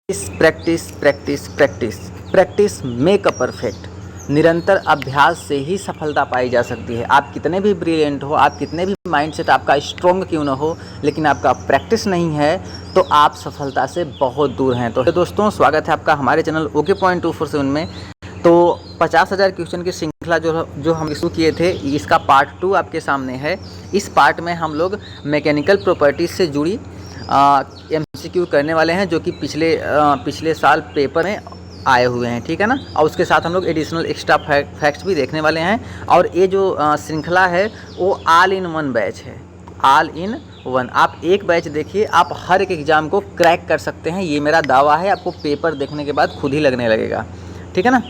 Practice practice practice practice make a perfect. निरंतर अभ्यास से ही सफलता पाई जा सकती है। आप कितने भी ब्रिलियंट हो, आप कितने भी माइंडसेट आपका स्ट्रॉन्ग क्यों ना हो, लेकिन आपका प्रैक्टिस नहीं है तो आप सफलता से बहुत दूर हैं। तो दोस्तों, स्वागत है आपका हमारे चैनल ओके पॉइंट 247 में। तो 50,000 क्वेश्चन की श्रृंखला जो हम शुरू किए थे, इसका पार्ट 2 आपके सामने है। इस पार्ट में हम लोग मैकेनिकल प्रॉपर्टीज़ से जुड़ी MCQ करने वाले हैं, जो कि पिछले साल पेपर में आए हुए हैं, ठीक है ना। और उसके साथ हम लोग एडिशनल एक्स्ट्रा फैक्ट्स भी देखने वाले हैं। और ये जो श्रृंखला है वो ऑल इन वन बैच है, ऑल इन वन। आप एक बैच देखिए, आप हर एक एग्ज़ाम को क्रैक कर सकते हैं, ये मेरा दावा है। आपको पेपर देखने के बाद खुद ही लगने लगेगा, ठीक है ना।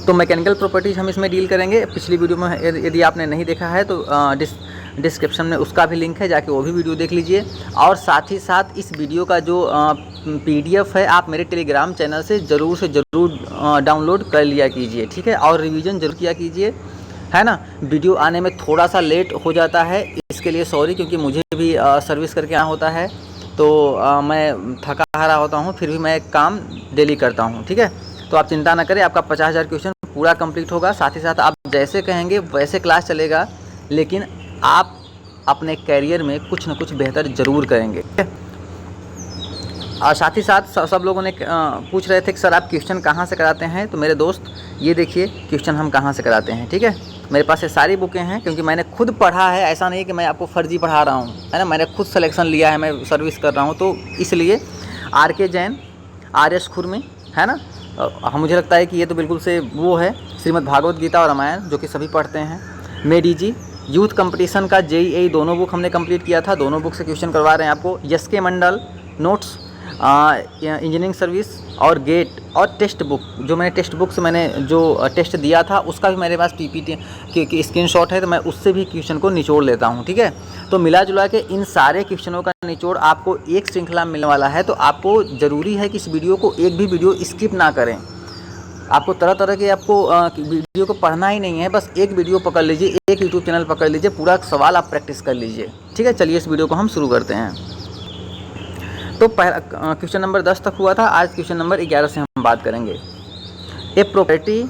तो मैकेनिकल प्रॉपर्टीज़ हम इसमें डील करेंगे। पिछली वीडियो में यदि आपने नहीं देखा है तो डिस्क्रिप्शन में उसका भी लिंक है, जाके वो भी वीडियो देख लीजिए। और साथ ही साथ इस वीडियो का जो PDF है, आप मेरे टेलीग्राम चैनल से ज़रूर डाउनलोड कर लिया कीजिए, ठीक है। और रिवीजन जरूर किया कीजिए, है ना। वीडियो आने में थोड़ा सा लेट हो जाता है, इसके लिए सॉरी, क्योंकि मुझे भी सर्विस करके आना होता है, तो मैं थका हारा होता हूँ, फिर भी मैं काम डेली करता हूँ, ठीक है। तो आप चिंता ना करें, आपका 50,000 क्वेश्चन पूरा कंप्लीट होगा। साथ ही साथ आप जैसे कहेंगे वैसे क्लास चलेगा, लेकिन आप अपने कैरियर में कुछ न कुछ बेहतर ज़रूर करेंगे। और साथ ही साथ सब लोगों ने पूछ रहे थे कि सर आप क्वेश्चन कहाँ से कराते हैं। तो मेरे दोस्त, ये देखिए क्वेश्चन हम कहाँ से कराते हैं, ठीक है। मेरे पास ये सारी बुकें हैं, क्योंकि मैंने खुद पढ़ा है। ऐसा नहीं कि मैं आपको फर्जी पढ़ा रहा हूँ, है ना। मैंने खुद सिलेक्शन लिया है, मैं सर्विस कर रहा हूँ, तो इसलिए RK जैन, RS खुरमी, है ना। मुझे लगता है कि ये तो बिल्कुल से वो है, श्रीमद् भागवत गीता और रामायण, जो कि सभी पढ़ते हैं। मेडीजी यूथ कंपटीशन का JEE दोनों बुक हमने कंप्लीट किया था, दोनों बुक से क्वेश्चन करवा रहे हैं आपको। SK मंडल नोट्स, इंजीनियरिंग सर्विस और गेट, और टेस्ट बुक, जो मैंने टेस्ट बुक से मैंने जो टेस्ट दिया था उसका भी मेरे पास PPT की स्क्रीनशॉट है, तो मैं उससे भी क्वेश्चन को निचोड़ लेता हूँ, ठीक है। तो मिला जुला के इन सारे क्वेश्चनों का निचोड़ आपको एक श्रृंखला मिलने वाला है। तो आपको ज़रूरी है कि इस वीडियो को एक भी वीडियो स्किप ना करें। आपको तरह तरह के वीडियो को पढ़ना ही नहीं है, बस एक वीडियो पकड़ लीजिए, एक यूट्यूब चैनल पकड़ लीजिए, पूरा सवाल आप प्रैक्टिस कर लीजिए, ठीक है। चलिए इस वीडियो को हम शुरू करते हैं। तो पहला क्वेश्चन नंबर 10 तक हुआ था, आज क्वेश्चन नंबर 11 से हम बात करेंगे। A property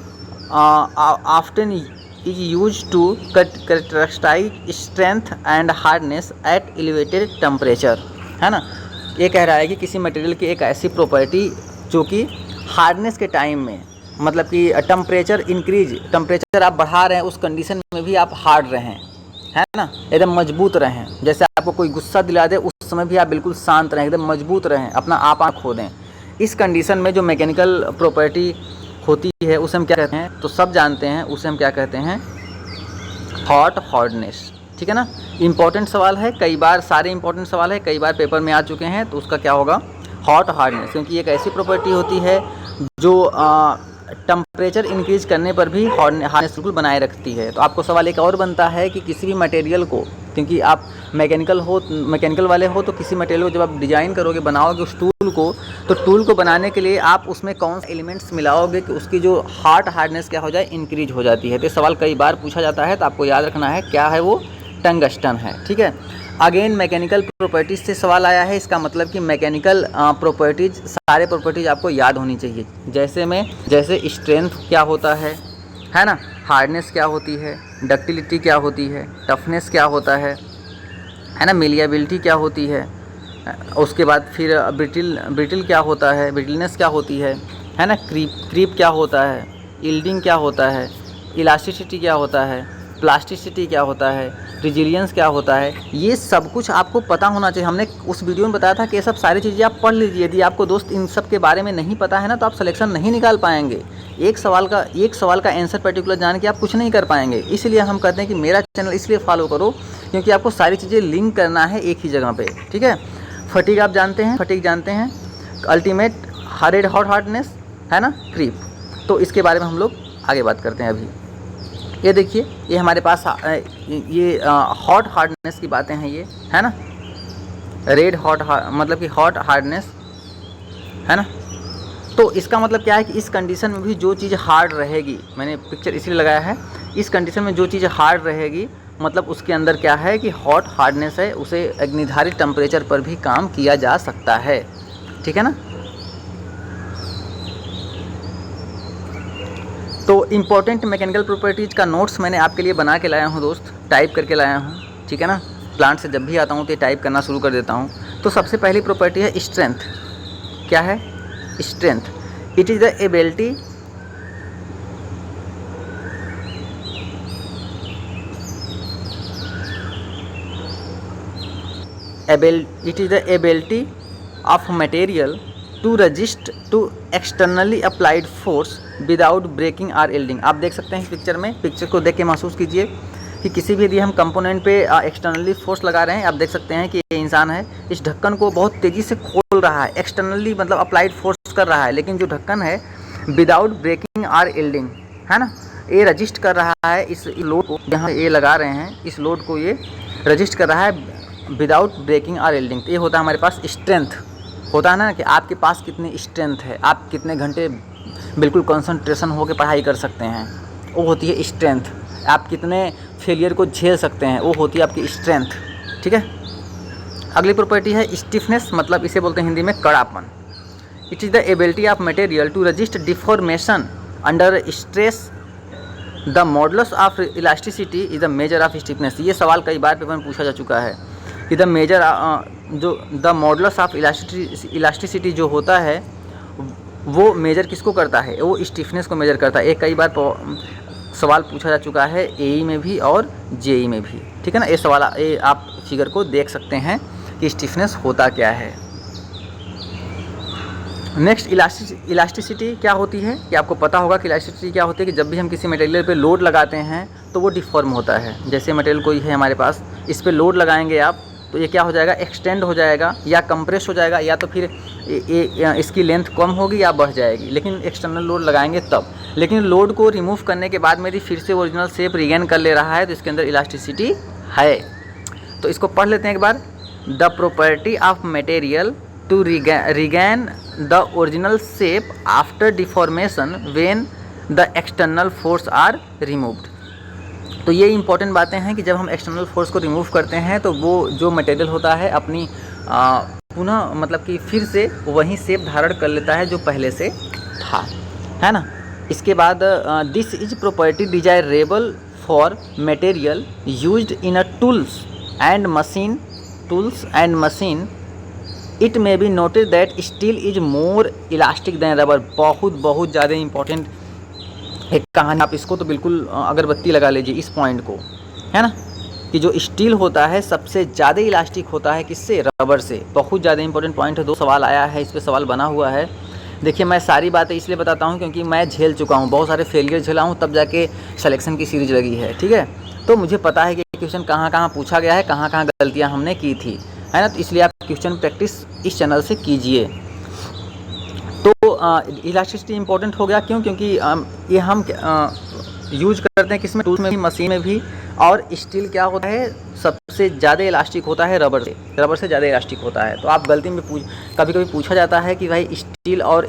often is use to characterize strength and hardness at elevated temperature, है ना। ये कह रहा है कि किसी मटेरियल की एक ऐसी प्रॉपर्टी जो कि हार्डनेस के टाइम में, मतलब कि टेम्परेचर आप बढ़ा रहे हैं, उस कंडीशन में भी आप हार्ड रहें, है ना, एकदम मजबूत रहें। जैसे आपको कोई गुस्सा दिला दे, उस समय भी आप बिल्कुल शांत रहें, एकदम मजबूत रहें, अपना आप खो दें। इस कंडीशन में जो मैकेनिकल प्रॉपर्टी होती है उसे हम क्या कहते हैं, तो सब जानते हैं, उसे हम क्या कहते हैं, हॉट हार्डनेस, ठीक है ना। इंपॉर्टेंट सवाल है, कई बार सारे इंपॉर्टेंट सवाल है, कई बार पेपर में आ चुके हैं, तो उसका क्या होगा, हॉट हार्डनेस। क्योंकि एक ऐसी प्रॉपर्टी होती है जो टेम्परेचर इंक्रीज करने पर भी हार्डनेस बिल्कुल बनाए रखती है। तो आपको सवाल एक और बनता है कि किसी भी मटेरियल को, क्योंकि आप मैकेनिकल वाले हो, तो किसी मटेरियल को जब आप डिज़ाइन करोगे, बनाओगे उस टूल को, तो टूल को बनाने के लिए आप उसमें कौन से एलिमेंट्स मिलाओगे कि उसकी जो हार्डनेस क्या हो जाए, इंक्रीज हो जाती है। तो सवाल कई बार पूछा जाता है, तो आपको याद रखना है क्या है, वो टंगस्टन है, ठीक है। अगेन मैकेनिकल प्रॉपर्टीज़ से सवाल आया है, इसका मतलब कि मैकेनिकल प्रॉपर्टीज़, सारे प्रॉपर्टीज़ आपको याद होनी चाहिए। जैसे स्ट्रेंथ क्या होता है ना, हार्डनेस क्या होती है, डक्टिलिटी क्या होती है, टफनेस क्या होता है ना, मेलिएबिलिटी क्या होती है, उसके बाद फिर ब्रिटिल क्या होता है, ब्रिटलनेस क्या होती है ना, क्रीप क्या होता है, यील्डिंग क्या होता है, इलास्टिसिटी क्या होता है, प्लास्टिसिटी क्या होता है, रेजिलियंस क्या होता है, ये सब कुछ आपको पता होना चाहिए। हमने उस वीडियो में बताया था कि ये सब सारी चीज़ें आप पढ़ लीजिए। यदि आपको दोस्त इन सब के बारे में नहीं पता है ना, तो आप सिलेक्शन नहीं निकाल पाएंगे। एक सवाल का आंसर पर्टिकुलर जान के आप कुछ नहीं कर पाएंगे। इसलिए हम कहते हैं कि मेरा चैनल इसलिए फॉलो करो, क्योंकि आपको सारी चीज़ें लिंक करना है एक ही जगह पर, ठीक है। फटीग आप जानते हैं, अल्टीमेट रेड हॉट हार्डनेस, है ना, क्रीप। तो इसके बारे में हम लोग आगे बात करते हैं। अभी ये देखिए, ये हमारे पास ये हॉट हार्डनेस की बातें हैं, ये है ना, रेड हॉट मतलब कि हॉट हार्डनेस, है ना। तो इसका मतलब क्या है कि इस कंडीशन में भी जो चीज़ हार्ड रहेगी, मैंने पिक्चर इसलिए लगाया है, इस कंडीशन में जो चीज़ हार्ड रहेगी, मतलब उसके अंदर क्या है कि हॉट हार्डनेस है, उसे एक निर्धारित टेम्परेचर पर भी काम किया जा सकता है, ठीक है ना। तो इम्पोर्टेंट मैकेनिकल प्रॉपर्टीज़ का नोट्स मैंने आपके लिए बना के लाया हूँ दोस्त, टाइप करके लाया हूँ, ठीक है ना। प्लांट से जब भी आता हूँ तो ये टाइप करना शुरू कर देता हूँ। तो सबसे पहली प्रॉपर्टी है स्ट्रेंथ। क्या है? Strength. It is the ability it is the ability of material to resist to externally applied force without breaking or yielding। आप देख सकते हैं इस पिक्चर में, पिक्चर को देख के महसूस कीजिए कि किसी भी यदि हम कंपोनेंट पे एक्सटर्नली फोर्स लगा रहे हैं, आप देख सकते हैं कि ये इंसान है, इस ढक्कन को बहुत तेज़ी से खोल रहा है, एक्सटर्नली मतलब अप्लाइड फोर्स कर रहा है, लेकिन जो ढक्कन है विदाउट ब्रेकिंग और यील्डिंग, है ना, ये रजिस्ट कर रहा है इस लोड को, जहाँ ये लगा रहे हैं इस लोड को, ये रजिस्ट कर रहा है विदाउट ब्रेकिंग और यील्डिंग। तो ये होता है हमारे पास स्ट्रेंथ। होता है ना कि आपके पास कितनी स्ट्रेंथ है, आप कितने घंटे बिल्कुल कंसंट्रेशन होकर पढ़ाई कर सकते हैं, वो होती है स्ट्रेंथ। आप कितने फेलियर को झेल सकते हैं, वो होती है आपकी स्ट्रेंथ, ठीक है। अगली प्रॉपर्टी है स्टिफनेस, मतलब इसे बोलते हैं हिंदी में कड़ापन। It is the ability of material to resist deformation under stress. The modulus of elasticity is the measure of stiffness. ये सवाल कई बार पेपर में पूछा जा चुका है कि द मेजर जो द मॉडुलस ऑफ इलास्टिसिटी जो होता है वो मेजर किसको करता है? वो स्टिफनेस को मेजर करता है। एक कई बार सवाल पूछा जा चुका है एई में भी और जेई में भी, ठीक है ना। ये सवाल ये आप फिगर को देख सकते हैं कि स्टिफनेस होता क्या है। नेक्स्ट इलास्टिसिटी क्या होती है कि आपको पता होगा कि इलास्टिसिटी क्या होती है कि जब भी हम किसी मटेरियल पे लोड लगाते हैं तो वो डिफॉर्म होता है। जैसे मटेरियल कोई है हमारे पास, इस पे लोड लगाएंगे आप तो ये क्या हो जाएगा? एक्सटेंड हो जाएगा या कंप्रेस हो जाएगा, या तो फिर इसकी लेंथ कम होगी या बढ़ जाएगी, लेकिन एक्सटर्नल लोड लगाएंगे तब। लेकिन लोड को रिमूव करने के बाद में यदि फिर से ओरिजिनल शेप रिगेन कर ले रहा है तो इसके अंदर इलास्टिसिटी है। तो इसको पढ़ लेते हैं एक बार। The property of material to regain the original shape after deformation when the external force are removed. तो ये इंपॉर्टेंट बातें हैं कि जब हम एक्सटर्नल फोर्स को रिमूव करते हैं तो वो जो मटेरियल होता है अपनी पुनः मतलब कि फिर से वही शेप धारण कर लेता है जो पहले से था, है ना। इसके बाद this is property desirable for material used in a tools and machine. It may be noted that steel is more elastic than rubber. बहुत ज़्यादा इंपॉर्टेंट एक कहानी, आप इसको तो बिल्कुल अगरबत्ती लगा लीजिए इस पॉइंट को, है ना, कि जो स्टील होता है सबसे ज़्यादा इलास्टिक होता है किससे? रबर से। बहुत ज़्यादा इंपॉर्टेंट पॉइंट है। 2 सवाल आया है, इस पर सवाल बना हुआ है। देखिए मैं सारी बातें इसलिए बताता हूँ क्योंकि मैं झेल चुका हूँ, बहुत सारे फेलियर झेला हूँ, तब जाके सिलेक्शन की सीरीज लगी है, ठीक है। तो मुझे पता है कि क्वेश्चन कहाँ कहाँ पूछा गया है, कहाँ कहाँ गलतियाँ हमने की थी, है ना। तो इसलिए आप क्वेश्चन प्रैक्टिस इस चैनल से कीजिए। तो इलास्टिसिटी इंपॉर्टेंट हो गया क्यों? क्योंकि ये हम यूज करते हैं किसमें? टूल्स में भी, मशीन में भी। और स्टील क्या होता है? सबसे ज़्यादा इलास्टिक होता है रबर से ज़्यादा इलास्टिक होता है। तो आप गलती में कभी कभी पूछा जाता है कि भाई स्टील और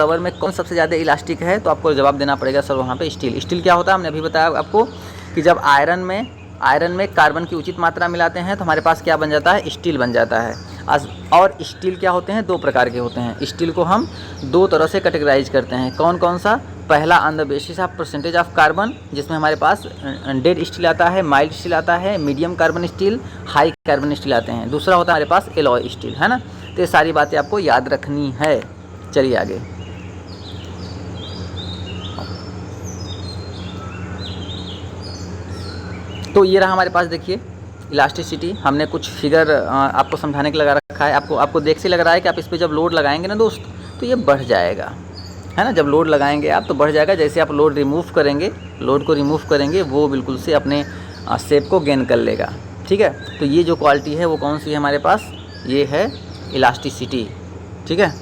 रबर में कौन सबसे ज़्यादा इलास्टिक है, तो आपको जवाब देना पड़ेगा सर वहाँ पे स्टील क्या होता है? हमने अभी बताया आपको कि जब आयरन में कार्बन की उचित मात्रा मिलाते हैं तो हमारे पास क्या बन जाता है? स्टील बन जाता है। और स्टील क्या होते हैं? 2 प्रकार के होते हैं। स्टील को हम 2 तरह से कैटेगराइज करते हैं। कौन कौन सा? पहला on the basis of percentage of carbon, जिसमें हमारे पास डेड स्टील आता है, माइल्ड स्टील आता है, medium carbon steel, high carbon steel आते हैं। दूसरा होता है हमारे पास एलॉय स्टील, है ना। तो ये सारी बातें आपको याद रखनी है। चलिए आगे। तो ये रहा हमारे पास, देखिए इलास्टिसिटी। हमने कुछ फिगर आपको समझाने के लगा रखा है। आपको देख से लग रहा है कि आप इस पर जब लोड लगाएंगे ना दोस्त तो ये बढ़ जाएगा, है ना। जब लोड लगाएंगे आप तो बढ़ जाएगा। जैसे आप लोड को रिमूव करेंगे वो बिल्कुल से अपने शेप को गेन कर लेगा, ठीक है। तो ये जो क्वालिटी है वो कौन सी है हमारे पास? ये है इलास्टिसिटी, ठीक है।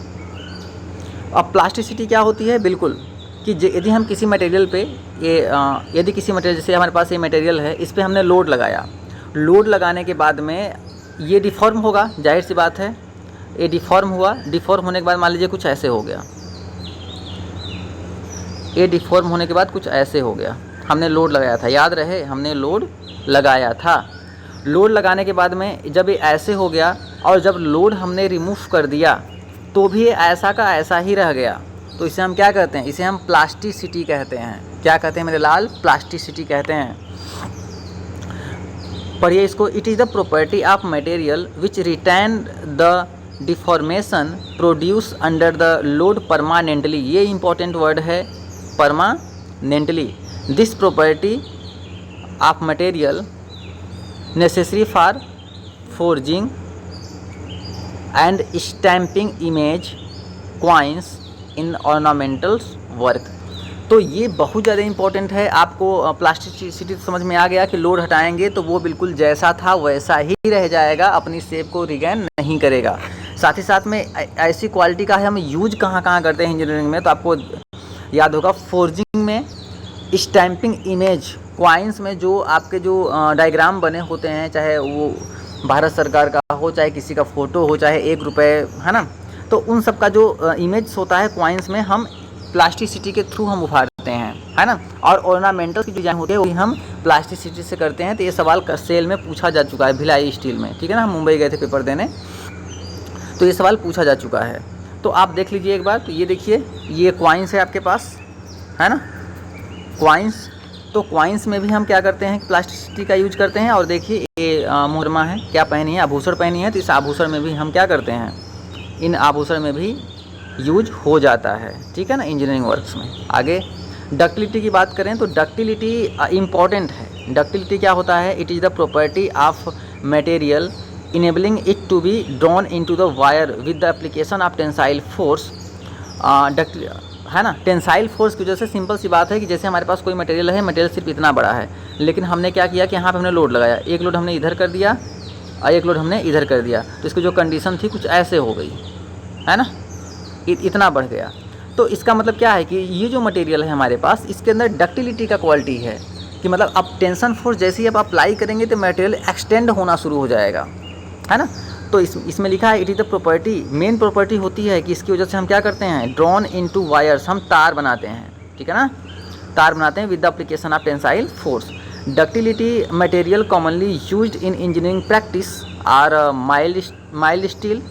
अब प्लास्टिसिटी क्या होती है? बिल्कुल कि यदि हम किसी मटेरियल पे यदि किसी मटेरियल, जैसे हमारे पास ये मटेरियल है, इस पर हमने लोड लगाया, लोड लगाने के बाद में ये डिफॉर्म होगा, जाहिर सी बात है। ये डिफॉर्म हुआ, डिफॉर्म होने के बाद मान लीजिए कुछ ऐसे हो गया, ये डिफॉर्म होने के बाद कुछ ऐसे हो गया। हमने लोड लगाया था, याद रहे हमने लोड लगाया था। लोड लगाने के बाद में जब ये ऐसे हो गया और जब लोड हमने रिमूव कर दिया तो भी ये ऐसा का ऐसा ही रह गया, तो इसे हम क्या कहते हैं, इसे हम प्लास्टिसिटी कहते हैं। क्या कहते हैं मेरे लाल, प्लास्टिसिटी कहते हैं। पढ़िए इसको, it is the property of material which retain the deformation produce under the load permanently. ये इंपॉर्टेंट वर्ड है, permanently. This property of material necessary for forging and stamping image coins in ornamentals work. तो ये बहुत ज़्यादा important है। आपको plasticity समझ में आ गया कि लोड हटाएंगे तो वो बिल्कुल जैसा था वैसा ही रह जाएगा, अपनी शेप को रिगेन नहीं करेगा। साथ ही साथ में ऐसी क्वालिटी का है हम यूज कहाँ कहाँ करते हैं इंजीनियरिंग में, तो आपको याद होगा फोर्जिंग में, स्टैम्पिंग इमेज क्वाइंस में, जो आपके जो डायग्राम बने होते हैं, चाहे वो भारत सरकार का हो, चाहे किसी का फ़ोटो हो, चाहे 1 रुपये, है ना, तो उन सब का जो इमेज होता है क्वाइंस में, हम प्लास्टिसिटी के थ्रू हम उभारते हैं, है ना। और ऑर्नामेंटल की डिजाइन होती है वो भी हम प्लास्टिसिटी से करते हैं। तो ये सवाल सेल में पूछा जा चुका है, भिलाई स्टील में, ठीक है ना। हम मुंबई गए थे पेपर देने, तो ये सवाल पूछा जा चुका है। तो आप देख लीजिए एक बार। तो ये देखिए, ये क्वाइंस है आपके पास, है ना, क्वाइंस। तो क्वाइंस में भी हम क्या करते हैं, प्लास्टिसिटी का यूज करते हैं। और देखिए ये मोहरमा है, क्या पहनी है, आभूषण पहनी है, तो इस आभूषण में भी हम क्या करते हैं, इन आभूषण में भी यूज हो जाता है, ठीक है ना, इंजीनियरिंग वर्क्स में। आगे डक्टिलिटी की बात करें तो डक्टिलिटी इम्पॉर्टेंट है। डक्टिलिटी क्या होता है, it is the property of material enabling it to be drawn into the wire with the application of tensile force. है ना, टेंसाइल फोर्स की वजह से सिंपल सी बात है कि जैसे हमारे पास कोई मटेरियल है, मटेरियल सिर्फ इतना बड़ा है, लेकिन हमने क्या किया कि यहाँ पे हमने लोड लगाया, एक लोड हमने इधर कर दिया और एक लोड हमने इधर कर दिया, तो इसकी जो कंडीशन थी कुछ ऐसे हो गई, है ना, इतना बढ़ गया। तो इसका मतलब क्या है कि ये जो मटेरियल है हमारे पास, इसके अंदर डक्टिलिटी का क्वालिटी है कि मतलब अब टेंशन फोर्स जैसे ही आप अप्लाई करेंगे तो मटेरियल एक्सटेंड होना शुरू हो जाएगा, है ना। तो इसमें लिखा है it is the property, main property होती है कि इसकी वजह से हम क्या करते हैं, ड्रॉन इनटू वायर्स, हम तार बनाते हैं, ठीक है ना, तार बनाते हैं with the application of tensile force. Ductility material commonly used in engineering practice are mild steel,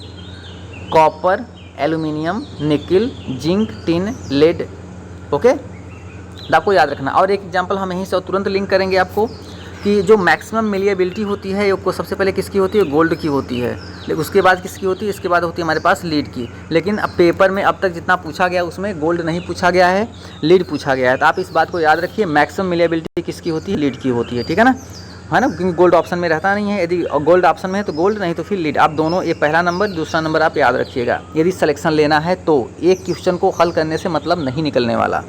copper, aluminium, nickel, zinc, tin, lead. Okay, तो आपको याद रखना। और एक एग्जांपल हम यहीं से तुरंत लिंक करेंगे आपको कि जो मैक्सिमम मेलिएबिलिटी होती है वो सबसे पहले किसकी होती है, गोल्ड की होती है, लेकिन उसके बाद किसकी होती है, इसके बाद होती है हमारे पास लीड की। लेकिन अब पेपर में अब तक जितना पूछा गया उसमें गोल्ड नहीं पूछा गया है, लीड पूछा गया है। तो आप इस बात को याद रखिए, मैक्सिमम मेलिएबिलिटी किसकी होती है, लीड की होती है, ठीक है ना, क्योंकि गोल्ड ऑप्शन में रहता नहीं है। यदि गोल्ड ऑप्शन में है तो गोल्ड, नहीं तो फिर लीड। आप दोनों, ये पहला नंबर, दूसरा नंबर आप याद रखिएगा यदि सिलेक्शन लेना है तो। एक क्वेश्चन को हल करने से मतलब नहीं निकलने वाला।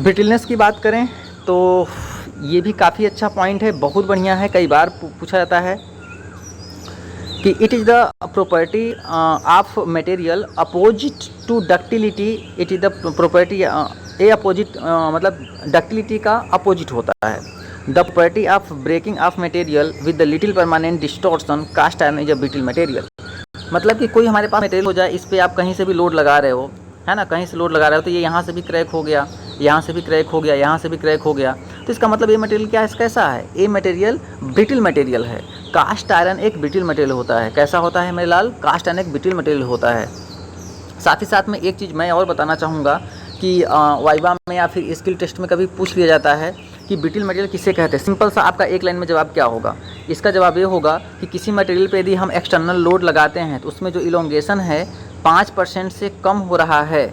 ब्रिटलनेस की बात करें तो ये भी काफ़ी अच्छा पॉइंट है, बहुत बढ़िया है। कई बार पूछा जाता है कि it is the property of material opposite to ductility. It is the property a opposite, मतलब डक्टिलिटी का अपोजिट होता है। The property of breaking of material with the little permanent distortion, cast iron is a brittle material. मतलब कि कोई हमारे पास material हो जाए, इस पर आप कहीं से भी लोड लगा रहे हो, है ना, कहीं से लोड लगा रहे हो, तो ये यहाँ से भी क्रैक हो गया, यहाँ से भी क्रैक हो गया, यहाँ से भी क्रैक हो गया, तो इसका मतलब ये मटेरियल क्या है, कैसा है, ये मटेरियल ब्रिटल मटेरियल है। कास्ट आयरन एक ब्रिटल मटेरियल होता है। कैसा होता है मेरे लाल, कास्ट आयरन एक ब्रिटल मटेरियल होता है। साथ ही साथ में एक चीज़ मैं और बताना चाहूँगा कि वाइवा में या फिर स्किल टेस्ट में कभी पूछ लिया जाता है कि ब्रिटल मटेरियल किसे कहते हैं। सिंपल सा आपका एक लाइन में जवाब क्या होगा, इसका जवाब ये होगा कि किसी मटेरियल पे यदि हम एक्सटर्नल लोड लगाते हैं तो उसमें जो इलोंगेशन है 5% से कम हो रहा है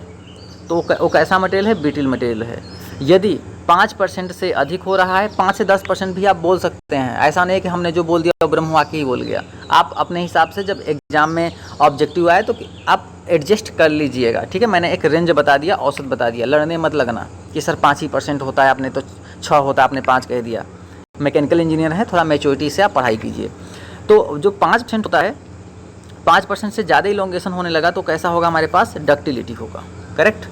तो वो कैसा मटेरियल है, ब्रिटल मटेरियल है। यदि 5% से अधिक हो रहा है, 5 से 10% भी आप बोल सकते हैं, ऐसा नहीं कि हमने जो बोल दिया वो ब्रह्मवाक्य ही बोल गया। आप अपने हिसाब से जब एग्जाम में ऑब्जेक्टिव आए तो आप एडजस्ट कर लीजिएगा, ठीक है। मैंने एक रेंज बता दिया, औसत बता दिया, लड़ने मत लगना कि सर 5% होता है, आपने तो 6 होता है, आपने 5 कह दिया। मैकेनिकल इंजीनियर है, थोड़ा मैच्योरिटी से आप पढ़ाई कीजिए। तो जो 5% होता है, 5% से ज़्यादा इलोंगेशन होने लगा तो कैसा होगा, हमारे पास डक्टिलिटी होगा, करेक्ट।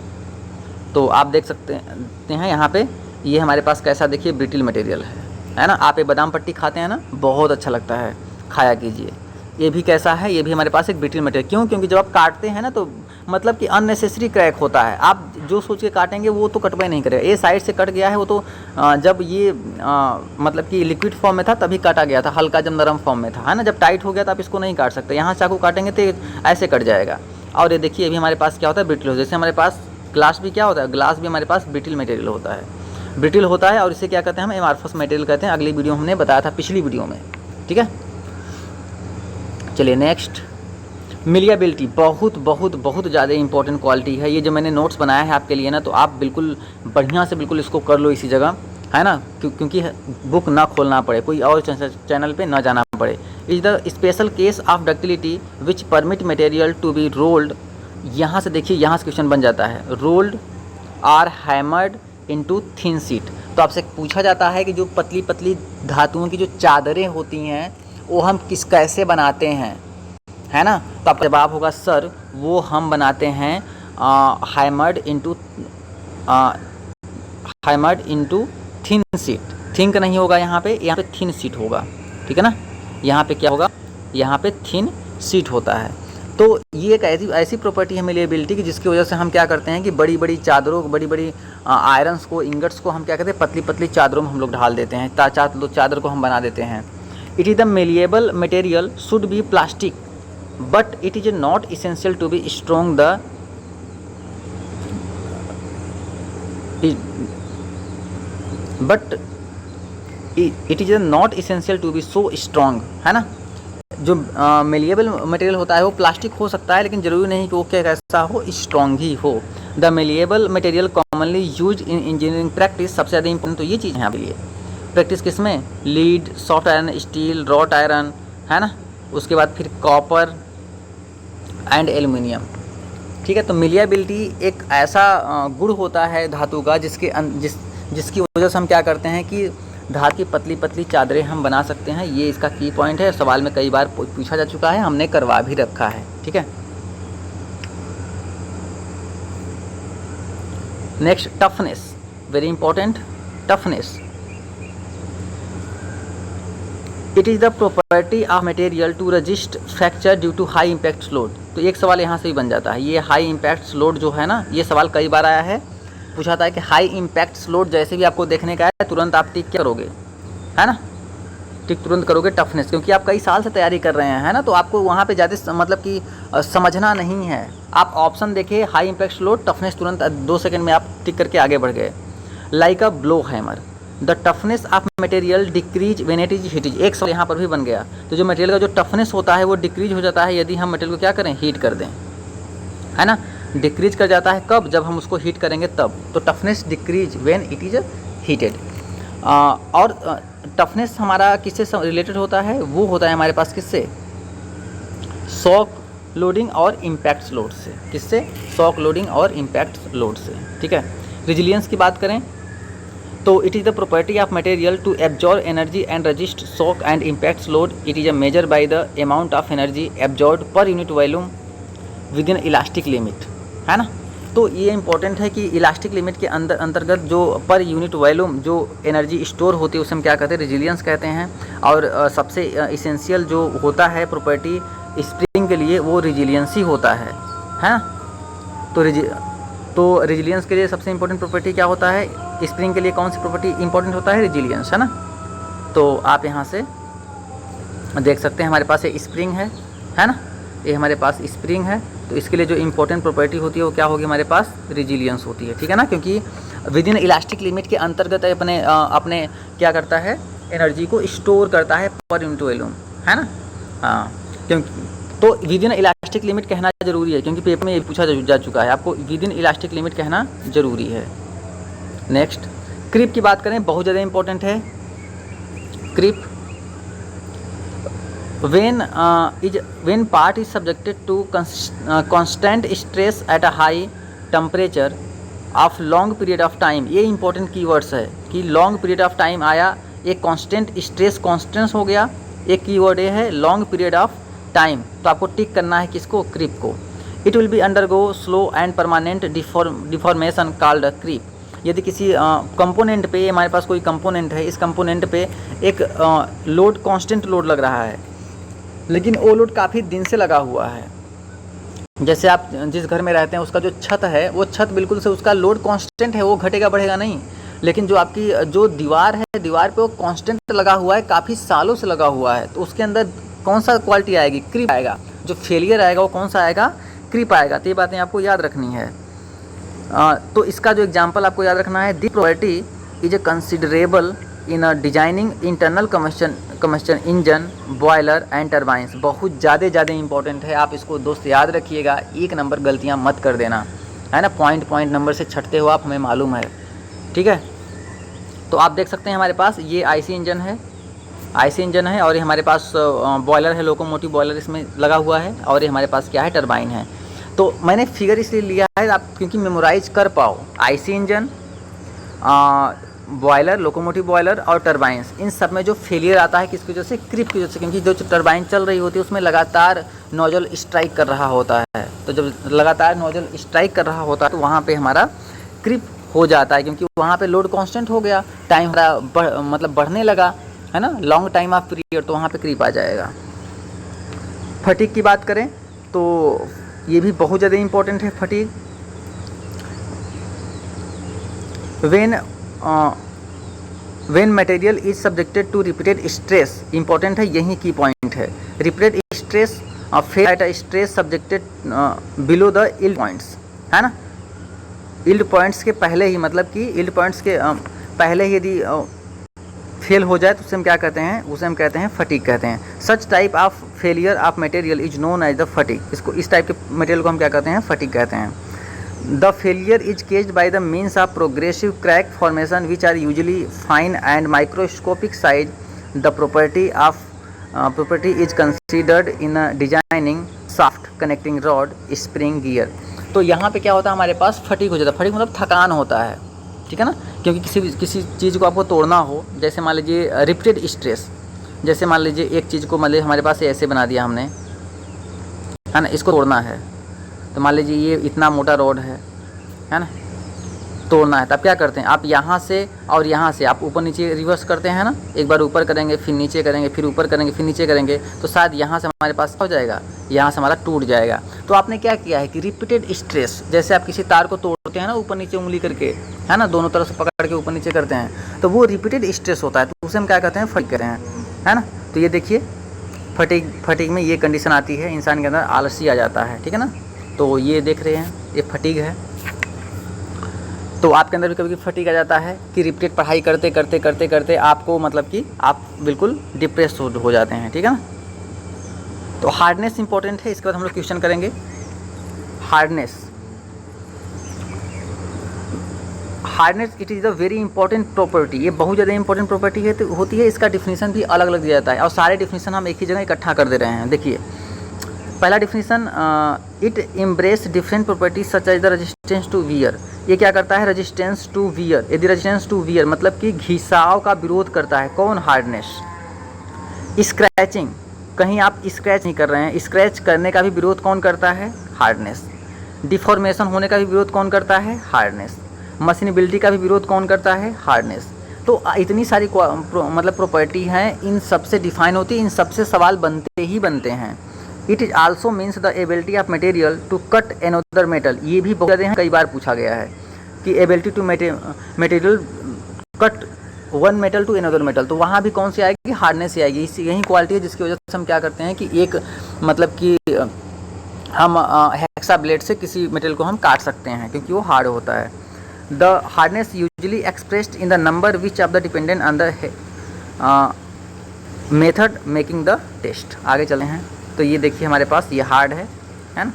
तो आप देख सकते हैं यहाँ पे ये हमारे पास कैसा, देखिए ब्रिटल मटेरियल है ना। आप ये बादाम पट्टी खाते हैं ना, बहुत अच्छा लगता है, खाया कीजिए। ये भी कैसा है, ये भी हमारे पास एक ब्रिटल मटेरियल। क्यों, क्योंकि जब आप काटते हैं ना तो मतलब कि अननेसेसरी क्रैक होता है। आप जो सोच के काटेंगे वो तो कटवाई नहीं करेगा। ये साइड से कट गया है, वो तो जब ये मतलब कि लिक्विड फॉर्म में था तभी काटा गया था, हल्का जब नरम फॉर्म में था, है ना। जब टाइट हो गया तो आप इसको नहीं काट सकते। यहाँ चाकू काटेंगे तो ऐसे कट जाएगा, और ये देखिए अभी हमारे पास क्या होता है, ब्रिटल हो, जैसे हमारे पास ग्लास भी क्या होता है, ग्लास भी हमारे पास ब्रिटल मटेरियल होता है, ब्रिटल होता है और इसे क्या कहते हैं हम, एमार्फस मटेरियल कहते हैं। अगली वीडियो हमने बताया था पिछली वीडियो में, ठीक है। चलिए नेक्स्ट, मिलिएबिलिटी बहुत बहुत बहुत ज़्यादा इंपॉर्टेंट क्वालिटी है। ये जो मैंने नोट्स बनाया है आपके लिए ना, तो आप बिल्कुल बढ़िया से बिल्कुल इसको कर लो इसी जगह, है ना, क्योंकि बुक ना खोलना पड़े, कोई और चैनल पे ना जाना पड़े। Is the special case of ductility which permit material to be rolled. यहाँ से देखिए, यहाँ से क्वेश्चन बन जाता है, rolled or hammered into thin sheet. तो आपसे पूछा जाता है कि जो पतली पतली धातुओं की जो चादरें होती हैं वो हम कैसे बनाते हैं, है ना। तो आपका जवाब होगा सर वो हम बनाते हैं hammered into thin sheet. Think नहीं होगा यहाँ पे थिन शीट होगा, ठीक है ना। यहाँ पे क्या होगा, यहाँ पे थिन शीट होता है। तो ये एक ऐसी प्रॉपर्टी है मिलिएबिलिटी की जिसकी वजह से हम क्या करते हैं कि बड़ी बड़ी चादरों को, बड़ी बड़ी आयरन्स को, इंगट्स को हम क्या कहते हैं, पतली पतली चादरों में हम लोग ढाल देते हैं, चादर को हम बना देते हैं। It is the malleable material should be plastic but it is not essential to be strong the but it is not essential to be so strong, है ना। जो मेलिएबल मटेरियल होता है वो प्लास्टिक हो सकता है, लेकिन ज़रूरी नहीं कि वो क्या कैसा हो, स्ट्रॉन्ग ही हो। The malleable material commonly use in engineering practice, सबसे ज़्यादा इंपॉर्टेंट तो ये चीज़ है यहाँ पे लिए प्रैक्टिस किसमें, lead, soft iron, steel, wrought iron, है ना। उसके बाद फिर कॉपर एंड एल्युमिनियम, ठीक है। तो मिलिएबिलिटी एक ऐसा गुण होता है धातु का जिसकी वजह से हम क्या करते हैं कि धातु की पतली पतली चादरें हम बना सकते हैं। ये इसका की पॉइंट है, सवाल में कई बार पूछा जा चुका है, हमने करवा भी रखा है, ठीक है। Next, toughness, very important, toughness. It is the property of material to resist fracture due to high impact load. तो एक सवाल यहाँ से ही बन जाता है, ये हाई इम्पैक्ट लोड जो है ना, ये सवाल कई बार आया है, पूछा था कि हाई इम्पैक्ट लोड जैसे भी आपको देखने का है तुरंत आप टिक क्या करोगे, है ना, टिक तुरंत करोगे टफनेस, क्योंकि आप कई साल से तैयारी कर रहे हैं, है ना। तो आपको वहाँ पे ज़्यादा मतलब कि समझना नहीं है। आप ऑप्शन देखिए, हाई इम्पैक्ट लोड, टफनेस, तुरंत 2 सेकंड में आप टिक करके आगे बढ़ गए। Like a blow hammer, the toughness of material decrease when it is heated. एक सवाल यहाँ पर भी बन गया। तो जो मटेरियल का जो टफनेस होता है वो डिक्रीज हो जाता है यदि हम मटेरियल को क्या करें, हीट कर दें, है ना। डिक्रीज कर जाता है कब, जब हम उसको हीट करेंगे तब। तो toughness decrease when it is heated. और टफनेस हमारा किससे रिलेटेड होता है, वो होता है हमारे पास किससे, शॉक लोडिंग और इम्पैक्ट लोड से। किससे, शॉक लोडिंग और इम्पैक्ट लोड से, ठीक है। रेजिलियंस की बात करें तो it is the property of material to absorb energy and resist shock and impact load. It is a measure by the amount of energy absorb per unit volume with in elastic limit, है ना। तो ये important है कि elastic limit के अंतर्गत जो पर यूनिट वॉल्यूम जो एनर्जी स्टोर होती है उसे हम क्या कहते हैं, रेजिलियंस कहते हैं। और सबसे इसेंशियल जो होता है प्रॉपर्टी स्प्रिंग के लिए वो रेजिलियंस ही होता है ना। तो रेजिलियंस के लिए सबसे इंपॉर्टेंट प्रॉपर्टी क्या होता है, स्प्रिंग के लिए कौन सी प्रॉपर्टी इंपॉर्टेंट होता है, रेजिलियंस, है ना। तो आप यहाँ से देख सकते हैं हमारे पास ये स्प्रिंग है ना, ये हमारे पास स्प्रिंग है। तो इसके लिए जो इंपॉर्टेंट प्रॉपर्टी होती है वो क्या होगी, हमारे पास रेजिलियंस होती है, ठीक है ना। क्योंकि विद इन इलास्टिक लिमिट के अंतर्गत अपने क्या करता है, एनर्जी को स्टोर करता है पर यूनिट वॉल्यूम, है ना। हाँ, क्योंकि तो विद इन इलास्टिक लिमिट कहना ज़रूरी है, क्योंकि पेपर में ये पूछा जा चुका है, आपको विद इन इलास्टिक लिमिट कहना ज़रूरी है। नेक्स्ट, क्रीप की बात करें, बहुत ज़्यादा इंपॉर्टेंट है creep. when part is subjected to constant stress at a high temperature of long period of time, ये इंपॉर्टेंट कीवर्ड्स है कि लॉन्ग पीरियड ऑफ टाइम आया, एक कांस्टेंट स्ट्रेस कांस्टेंस हो गया, एक कीवर्ड ये है लॉन्ग पीरियड ऑफ टाइम। तो आपको टिक करना है किसको, क्रीप को। It will be undergo slow and permanent deformation called creep. यदि किसी कंपोनेंट पे, हमारे पास कोई कंपोनेंट है, इस कंपोनेंट पे एक लोड कांस्टेंट लोड लग रहा है, लेकिन वो लोड काफ़ी दिन से लगा हुआ है। जैसे आप जिस घर में रहते हैं उसका जो छत है, वो छत बिल्कुल से उसका लोड कांस्टेंट है, वो घटेगा बढ़ेगा नहीं। लेकिन जो आपकी जो दीवार है, दीवार पे वो कांस्टेंट लगा हुआ है, काफ़ी सालों से लगा हुआ है, तो उसके अंदर कौन सा क्वालिटी आएगी, क्रीप आएगा। जो फेलियर आएगा वो कौन सा आएगा, क्रीप आएगा। तो ये बातें आपको याद रखनी है। तो इसका जो एग्जाम्पल आपको याद रखना है, this property is a considerable in designing internal combustion engine, boiler and turbines. बहुत ज़्यादा इंपॉर्टेंट है, आप इसको दोस्त याद रखिएगा, 1 नंबर गलतियाँ मत कर देना, है ना। पॉइंट नंबर से छटते हो आप, हमें मालूम है, ठीक है। तो आप देख सकते हैं हमारे पास ये आईसी इंजन है और ये हमारे पास बॉयलर है, लोकोमोटिव बॉयलर इसमें लगा हुआ है, और ये हमारे पास क्या है, टरबाइन है। तो मैंने फिगर इसलिए लिया है आप क्योंकि मेमोराइज कर पाओ। IC engine, boiler, locomotive boiler और टरबाइंस, इन सब में जो फेलियर आता है किसकी वजह से, क्रीप की वजह से, क्योंकि जो टरबाइन चल रही होती है उसमें लगातार नोजल स्ट्राइक कर रहा होता है। तो जब लगातार नोजल स्ट्राइक कर रहा होता है तो वहाँ पे हमारा क्रीप हो जाता है, क्योंकि वहाँ पे लोड कांस्टेंट हो गया, टाइम मतलब बढ़ने लगा, है ना, लॉन्ग टाइम ऑफ पीरियड, तो वहाँ पे क्रीप आ जाएगा। फटीग की बात करें तो ये भी बहुत ज़्यादा इंपॉर्टेंट है। Fatigue when material is subjected to repeated stress, important है, यही की पॉइंट है। Repeated stress fail at a stress subjected below the yield points, है ना। यील्ड पॉइंट्स के पहले ही, मतलब कि यील्ड पॉइंट्स के पहले ही यदि फेल हो जाए तो उसे हम क्या कहते हैं, उसे हम कहते हैं फटीग कहते हैं। Such type of failure of material is known as the fatigue, इसको, इस टाइप के मटेरियल को हम क्या कहते हैं, फटीग कहते हैं। The failure is caused by the means of progressive crack formation which are usually fine and microscopic size. The property is considered in designing shaft connecting rod, spring, gear. तो यहाँ पे क्या होता है, हमारे पास फटीग हो जाता है। फटीग मतलब थकान होता है, ठीक है ना, क्योंकि किसी चीज़ को आपको तोड़ना हो, जैसे मान लीजिए रिपीटेड स्ट्रेस, जैसे मान लीजिए एक चीज़ को मान लीजिए हमारे पास ऐसे बना दिया हमने, है ना, इसको तोड़ना है, तो मान लीजिए ये इतना मोटा रॉड है ना, तोड़ना है, तब क्या करते हैं आप, यहाँ से और यहाँ से आप ऊपर नीचे रिवर्स करते हैं ना, एक बार ऊपर करेंगे, फिर नीचे करेंगे, फिर ऊपर करेंगे, फिर नीचे करेंगे, तो शायद यहाँ से हमारे पास हो जाएगा, यहाँ से हमारा टूट जाएगा। तो आपने क्या किया है कि रिपीटेड स्ट्रेस, जैसे आप किसी तार को तोड़ते हैं ना ऊपर नीचे उंगली करके, है ना, दोनों तरफ से पकड़ के ऊपर नीचे करते हैं, तो वो रिपीटेड स्ट्रेस होता है, तो उसे हम क्या कहते हैं, फटीग कहते हैं, है ना। तो ये देखिए फटीग में ये कंडीशन आती है, इंसान के अंदर आलसी आ जाता है, ठीक है ना। तो ये देख रहे हैं, ये फटीग है। तो आपके अंदर भी कभी फटीग आ जाता है कि रिपीटेड पढ़ाई करते करते करते करते आपको, मतलब कि आप बिल्कुल डिप्रेस हो जाते हैं, ठीक है ना। तो हार्डनेस इंपॉर्टेंट है, इसके बाद हम लोग क्वेश्चन करेंगे। Hardness it is a very important property, ये बहुत ज़्यादा इंपॉर्टेंट प्रॉपर्टी है, तो होती है। इसका डिफिनीसन भी अलग अलग दिया जाता है, और सारे डिफिनीसन हम एक ही जगह इकट्ठा कर दे रहे हैं। देखिए पहला definition, it embrace different properties such as the resistance to wear. ये क्या करता है, रेजिस्टेंस टू वियर। यदि रेजिस्टेंस टू वियर मतलब कि घिसाव का विरोध करता है, कौन, हार्डनेस। स्क्रैचिंग, कहीं आप स्क्रैच नहीं कर रहे हैं, स्क्रैच करने का भी विरोध कौन करता है, हार्डनेस। डिफॉर्मेशन होने का भी विरोध कौन करता है, हार्डनेस। मशीनेबिलिटी का भी विरोध कौन करता है, हार्डनेस। तो इतनी सारी मतलब प्रॉपर्टी हैं, इन सबसे डिफाइन होती है, इन सबसे सवाल बनते ही बनते हैं। It is also means the ability of material to cut another metal, ये भी बहुत ज़्यादा कई बार पूछा गया है कि ability to material cut one metal to another metal, तो वहाँ भी कौन सी आएगी, हार्डनेस ही आएगी। इसी यही क्वालिटी है जिसकी वजह से हम क्या करते हैं कि एक, मतलब कि हम हेक्सा ब्लेड से किसी मटेरियल को हम काट सकते हैं, क्योंकि वो हार्ड होता है। The hardness usually expressed in the number which of the dependent on the method making the test. आगे चले हैं, तो ये देखिए हमारे पास ये हार्ड है ना,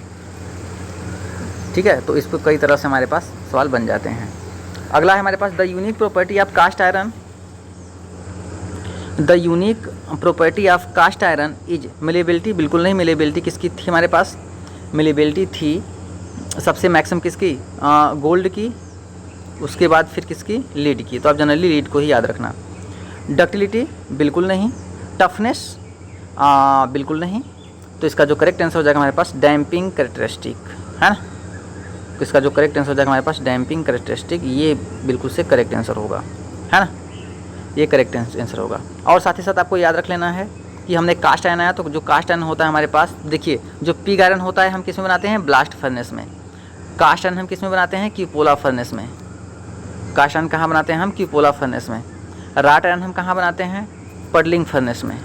ठीक है। तो इस पर कई तरह से हमारे पास सवाल बन जाते हैं। अगला है हमारे पास the unique property of cast iron. The unique property of cast iron is malleability, बिल्कुल नहीं, मिलेबिलिटी किसकी थी हमारे पास, मिलेबिलिटी थी सबसे मैक्सिमम किसकी, गोल्ड की, उसके बाद फिर किसकी, लीड की। तो आप जनरली लीड को ही याद रखना। डक्टिलिटी बिल्कुल नहीं, टफनेस बिल्कुल नहीं, तो इसका जो करेक्ट आंसर हो जाएगा हमारे पास डैम्पिंग कैरेक्टरिस्टिक, है ना। तो इसका जो करेक्ट आंसर हो जाएगा हमारे पास डैम्पिंग कैरेक्टरिस्टिक, ये बिल्कुल से करेक्ट आंसर होगा, है ना, ये करेक्ट आंसर होगा। और साथ ही साथ आपको याद रख लेना है कि हमने कास्ट आयरन आया, तो जो कास्ट आयरन होता है हमारे पास, देखिए जो पिग आयरन होता है हम किस में बनाते हैं, ब्लास्ट फर्नेस में। कास्ट आयरन हम किस में बनाते हैं, क्यूपोला फर्नेस में। कास्ट आयरन कहाँ बनाते हैं हम, क्यूपोला फर्नेस में। राट आयरन हम कहाँ बनाते हैं, पडलिंग फर्नेस में।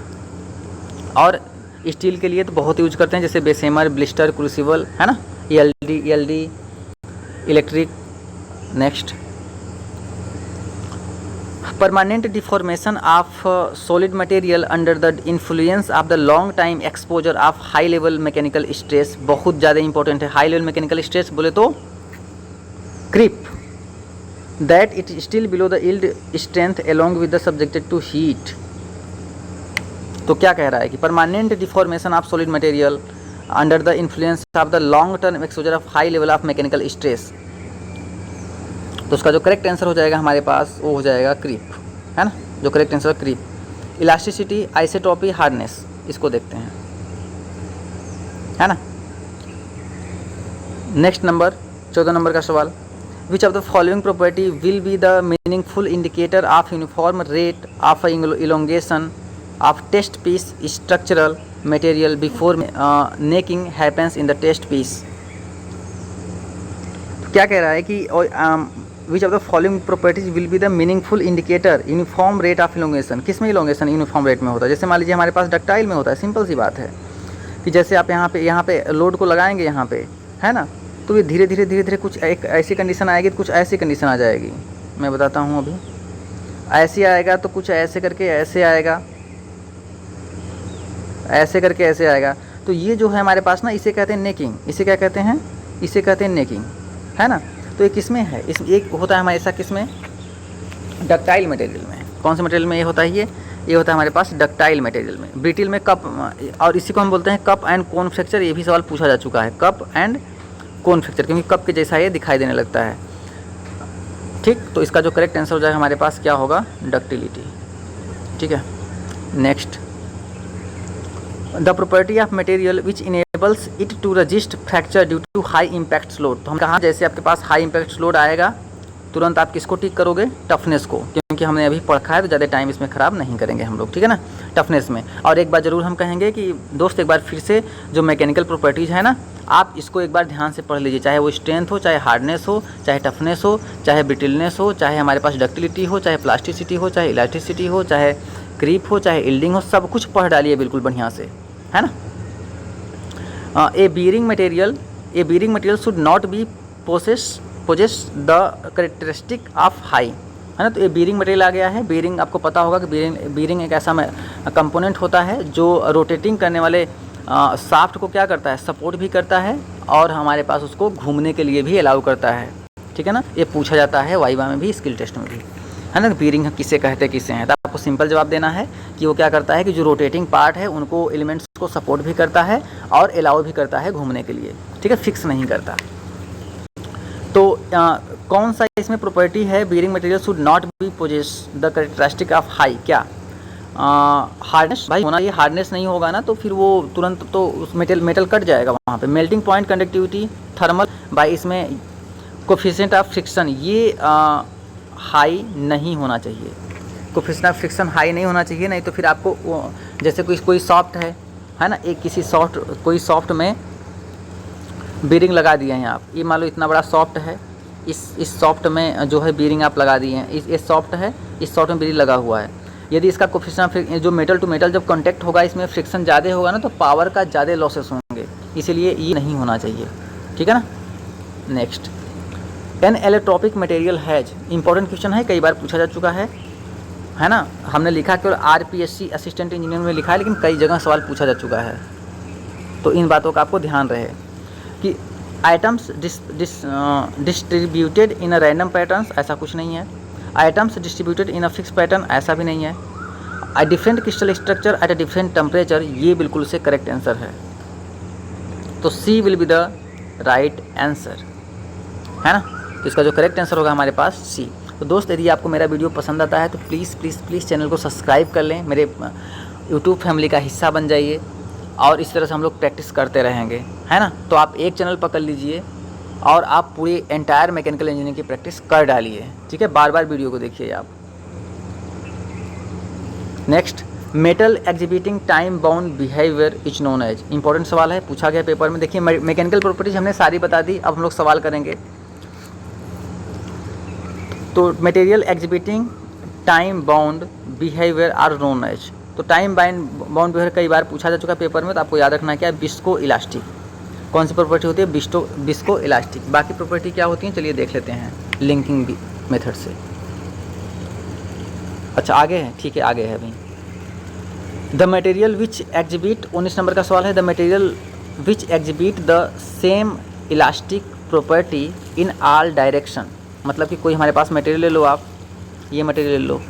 और स्टील के लिए तो बहुत यूज करते हैं, जैसे बेसेमर, ब्लिस्टर, क्रूसिबल, है ना, ELD electric. Next, permanent deformation of solid material under the influence of the long time exposure of high level mechanical stress, बहुत ज़्यादा इंपॉर्टेंट है। हाई लेवल मैकेनिकल स्ट्रेस बोले तो creep, that it still below the yield strength along with the subjected to heat. तो क्या कह रहा है कि permanent deformation of solid material under the influence of the long term exposure of high level of mechanical stress, तो उसका जो correct answer हो जाएगा हमारे पास वो हो जाएगा क्रीप, है ना, जो करेक्ट आंसर है क्रीप। इलास्टिसिटी, आइसेट्रोपी, हार्डनेस, इसको देखते हैं, है ना। नेक्स्ट नंबर 14 नंबर का सवाल, which of the following property will be the meaningful indicator of uniform rate of elongation of test piece structural material before necking happens in the test piece. क्या कह रहा है कि which of the following properties will be the meaningful indicator uniform rate of elongation. किस में elongation uniform rate में होता है? जैसे मान लीजिए हमारे पास डक्टाइल में होता है, सिंपल सी बात है कि जैसे आप यहाँ पे लोड को लगाएंगे यहाँ पे, है ना, तो ये धीरे धीरे कुछ एक ऐसी कंडीशन आएगी तो कुछ ऐसी कंडीशन आ जाएगी। मैं बताता हूँ, अभी ऐसे आएगा तो कुछ ऐसे करके ऐसे आएगा, ऐसे करके ऐसे आएगा। तो ये जो है हमारे पास ना, इसे कहते हैं नेकिंग। इसे क्या कहते हैं? इसे कहते हैं नेकिंग, है ना। तो ये किस में है? इस एक होता है हमारे साथ किस में? डक्टाइल मटेरियल में। कौन से मटेरियल में ये होता है? ये होता है हमारे पास डक्टाइल मटेरियल में। ब्रिटिल में कप, और इसी को हम बोलते हैं कप एंड कोन फ्रैक्चर। ये भी सवाल पूछा जा चुका है, कप एंड कोन फ्रैक्चर, क्योंकि कप के जैसा ये दिखाई देने लगता है, ठीक। तो इसका जो करेक्ट आंसर हो जाएगा हमारे पास क्या होगा? डक्टिलिटी, ठीक है। Next, the property of material which enables it to resist fracture due to high impact load. तो हम कहा जैसे आपके पास हाई इम्पैक्ट लोड आएगा, तुरंत आप किसको टिक करोगे? टफनेस को, क्योंकि हमने अभी पढ़ा है तो ज़्यादा टाइम इसमें ख़राब नहीं करेंगे हम लोग, ठीक है ना, टफनेस में। और एक बार ज़रूर हम कहेंगे कि दोस्त एक बार फिर से जो मैकेनिकल प्रॉपर्टीज़ है ना, आप इसको एक बार ध्यान से पढ़ लीजिए, चाहे वो स्ट्रेंथ हो, चाहे हार्डनेस हो, चाहे टफनेस हो, चाहे ब्रिटिलनेस हो, चाहे हमारे पास डक्टिलिटी हो, चाहे प्लास्टिसिटी हो, चाहे इलास्टिसिटी हो, चाहे क्रीप हो, चाहे यील्डिंग हो, सब कुछ पढ़ डालिए बिल्कुल बढ़िया से, है ना। A bearing material should not be possess the characteristic of high, है ना। तो ये बीयरिंग मटेरियल आ गया है। बीयरिंग आपको पता होगा कि बीयरिंग एक ऐसा कंपोनेंट होता है जो रोटेटिंग करने वाले शाफ्ट को क्या करता है? सपोर्ट भी करता है, और हमारे पास उसको घूमने के लिए भी अलाउ करता है, ठीक है ना। ये पूछा जाता है वाइवा में भी, स्किल टेस्ट में भी, है ना। बीयरिंग किसे कहते हैं, किसे हैं? तो आपको सिंपल जवाब देना है कि वो क्या करता है कि जो रोटेटिंग पार्ट है उनको एलिमेंट्स को सपोर्ट भी करता है और अलाउ भी करता है घूमने के लिए, ठीक है, फिक्स नहीं करता। तो कौन सा इसमें प्रॉपर्टी है? Bearing material should not be possess the characteristic of high, क्या? हार्डनेस भाई होना, ये हार्डनेस नहीं होगा ना तो फिर वो तुरंत तो उस मेटल कट जाएगा वहाँ पे। मेल्टिंग पॉइंट, कंडक्टिविटी, थर्मल, भाई इसमें कोफिशिएंट ऑफ फ्रिक्शन, ये हाई नहीं होना चाहिए। कोफिशिएंट ऑफ फ्रिक्शन हाई नहीं होना चाहिए, नहीं तो फिर आपको जैसे कोई सॉफ्ट है ना, एक किसी कोई सॉफ्ट में बीयरिंग लगा दिए हैं आप, ये मान लो इतना बड़ा सॉफ्ट है, इस सॉफ्ट में जो है बीयरिंग आप लगा दिए हैं, ये सॉफ्ट है, इस सॉफ्ट में बीयरिंग लगा हुआ है। यदि इसका कोफिशिएंट जो मेटल टू मेटल जब कांटेक्ट होगा, इसमें फ्रिक्शन ज़्यादा होगा ना, तो पावर का ज़्यादा लॉसेस होंगे, इसीलिए ये नहीं होना चाहिए, ठीक है ना। Next, an isotropic material has, important question है, कई बार पूछा जा चुका है ना। हमने लिखा केवल RPSC असिस्टेंट इंजीनियर में लिखा है, लेकिन कई जगह सवाल पूछा जा चुका है, तो इन बातों का आपको ध्यान रहे कि items distributed in a random patterns, ऐसा कुछ नहीं है। Items distributed in a fix pattern, ऐसा भी नहीं है। A different crystal structure at a different temperature, ये बिल्कुल से करेक्ट आंसर है। तो C will be the right answer, है ना। तो इसका जो करेक्ट आंसर होगा हमारे पास C। तो दोस्त, यदि आपको मेरा वीडियो पसंद आता है तो प्लीज़ चैनल को सब्सक्राइब कर लें, मेरे यूट्यूब फैमिली का हिस्सा बन जाइए, और इस तरह से हम लोग प्रैक्टिस करते रहेंगे, है ना। तो आप एक चैनल पकड़ लीजिए और आप पूरी एंटायर मैकेनिकल इंजीनियरिंग की प्रैक्टिस कर डालिए, ठीक है। बार बार वीडियो को देखिए आप। Next, metal exhibiting time bound behaviour is known as, important सवाल है, पूछा गया पेपर में। देखिए मैकेनिकल प्रॉपर्टीज हमने सारी बता दी, अब हम लोग सवाल करेंगे। तो material exhibiting time bound behaviour are known as, तो टाइम बाउंड बिहेवियर कई बार पूछा जा चुका पेपर में, तो आपको याद रखना क्या है? विस्को इलास्टिक, कौन सी प्रॉपर्टी होती है? Visco elastic. बाकी प्रॉपर्टी क्या होती है चलिए देख लेते हैं लिंकिंग मेथड से। अच्छा आगे है, ठीक है आगे है अभी। The material which exhibit, 19 number का सवाल है, the material which exhibit the same elastic property in all direction. मतलब कि कोई हमारे पास मटेरियल ले लो, आप ये मटेरियल ले लो,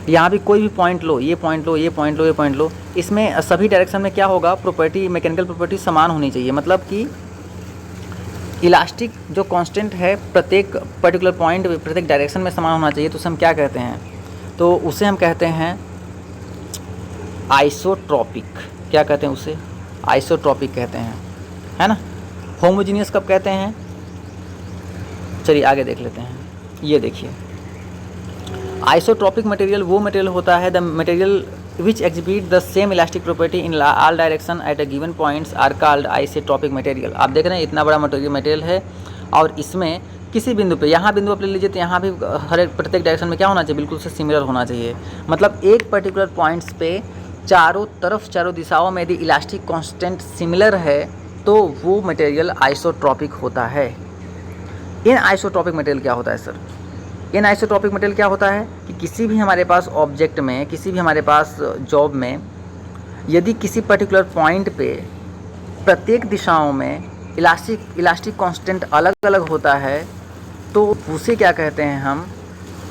यहाँ भी कोई भी पॉइंट लो, ये पॉइंट लो, ये पॉइंट लो, ये पॉइंट लो, इसमें सभी डायरेक्शन में क्या होगा? प्रॉपर्टी, मैकेनिकल प्रॉपर्टी समान होनी चाहिए। मतलब कि इलास्टिक जो कांस्टेंट है प्रत्येक पर्टिकुलर पॉइंट, प्रत्येक डायरेक्शन में समान होना चाहिए। तो उसे हम क्या कहते हैं? तो उसे हम कहते हैं आइसोट्रॉपिक। क्या कहते हैं उसे? आइसोट्रॉपिक कहते हैं, है ना। होमोजीनियस कब कहते हैं? चलिए आगे देख लेते हैं। ये देखिए, आइसोट्रॉपिक मटेरियल वो मटेरियल होता है, the material which exhibit the same elastic property in all direction at a given points are called isotropic material. आप देख रहे हैं इतना बड़ा मटेरियल है और इसमें किसी बिंदु पे, यहाँ बिंदु आप ले लीजिए तो यहाँ भी हर एक प्रत्येक डायरेक्शन में क्या होना चाहिए? बिल्कुल से सिमिलर होना चाहिए। मतलब एक पर्टिकुलर पॉइंट्स पे चारों तरफ, चारों दिशाओं में यदि इलास्टिक कांस्टेंट सिमिलर है तो वो मटेरियल आइसोट्रॉपिक होता है। इन आइसोट्रॉपिक मटेरियल क्या होता है सर? इन आइसोट्रॉपिक मटेरियल क्या होता है कि किसी भी हमारे पास ऑब्जेक्ट में, किसी भी हमारे पास जॉब में यदि किसी पर्टिकुलर पॉइंट पे प्रत्येक दिशाओं में इलास्टिक कांस्टेंट अलग अलग होता है तो उसे क्या कहते हैं हम?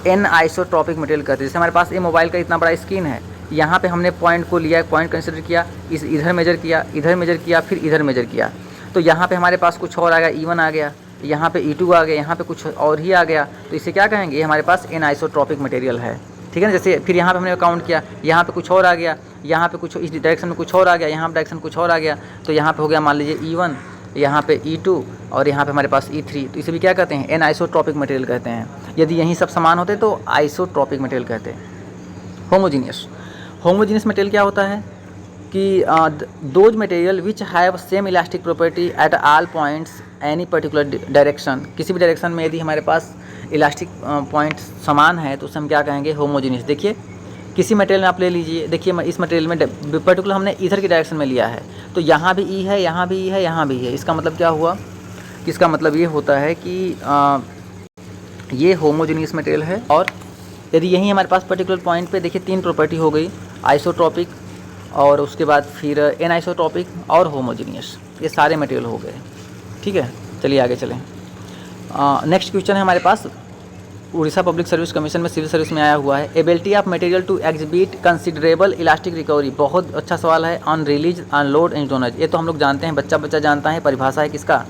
एन आइसोट्रॉपिक मटेरियल कहते हैं। जैसे हमारे पास ये मोबाइल का इतना बड़ा स्क्रीन है, यहाँ पे हमने पॉइंट को लिया, पॉइंट कंसिडर किया, इधर मेजर किया, इधर मेजर किया, फिर इधर मेजर किया, तो यहाँ पे हमारे पास कुछ और आ गया, E1 आ गया, यहाँ पे E2 आ गया, यहाँ पे कुछ और ही आ गया, तो इसे क्या कहेंगे? ये हमारे पास एन आइसोट्रॉपिक मटेरियल है, ठीक है ना। जैसे फिर यहाँ पे हमने काउंट किया, यहाँ पे कुछ और आ गया, यहाँ पे कुछ इस डायरेक्शन में कुछ और आ गया, यहाँ पे डायरेक्शन कुछ और आ गया, तो यहाँ पे हो गया मान लीजिए E1, यहाँ पे E2 और यहाँ पे हमारे पास E3, तो इसे भी क्या कहते हैं? एन आइसोट्रॉपिक मटेरियल कहते हैं। यदि यही सब समान होते तो आइसोट्रॉपिक मटेरियल कहते हैं। होमोजीनियस मटेरियल क्या होता है कि those material which have same elastic property at all points any particular direction. किसी भी डायरेक्शन में यदि हमारे पास इलास्टिक पॉइंट समान है तो उसे हम क्या कहेंगे? होमोजीनियस। देखिए किसी मटेरियल में आप ले लीजिए, देखिए इस मटेरियल में पर्टिकुलर हमने इधर की डायरेक्शन में लिया है, तो यहाँ भी E है, यहाँ भी E है, यहाँ भी है। इसका मतलब क्या हुआ? इसका मतलब ये होता है कि ये होमोजीनियस मटेरियल है। और यदि यही हमारे पास पर्टिकुलर पॉइंट पे देखिए 3 प्रॉपर्टी हो गई, आइसोट्रॉपिक और उसके बाद फिर एन आइसोट्रॉपिक और होमोजीनियस, ये सारे मटेरियल हो गए, ठीक है। चलिए आगे चलें। नेक्स्ट क्वेश्चन है हमारे पास, उड़ीसा पब्लिक सर्विस कमीशन में सिविल सर्विस में आया हुआ है, ability of material to exhibit considerable elastic recovery. बहुत अच्छा सवाल है। On release, on load and tonnage, ये तो हम लोग जानते हैं, बच्चा जानता है। परिभाषा है किसका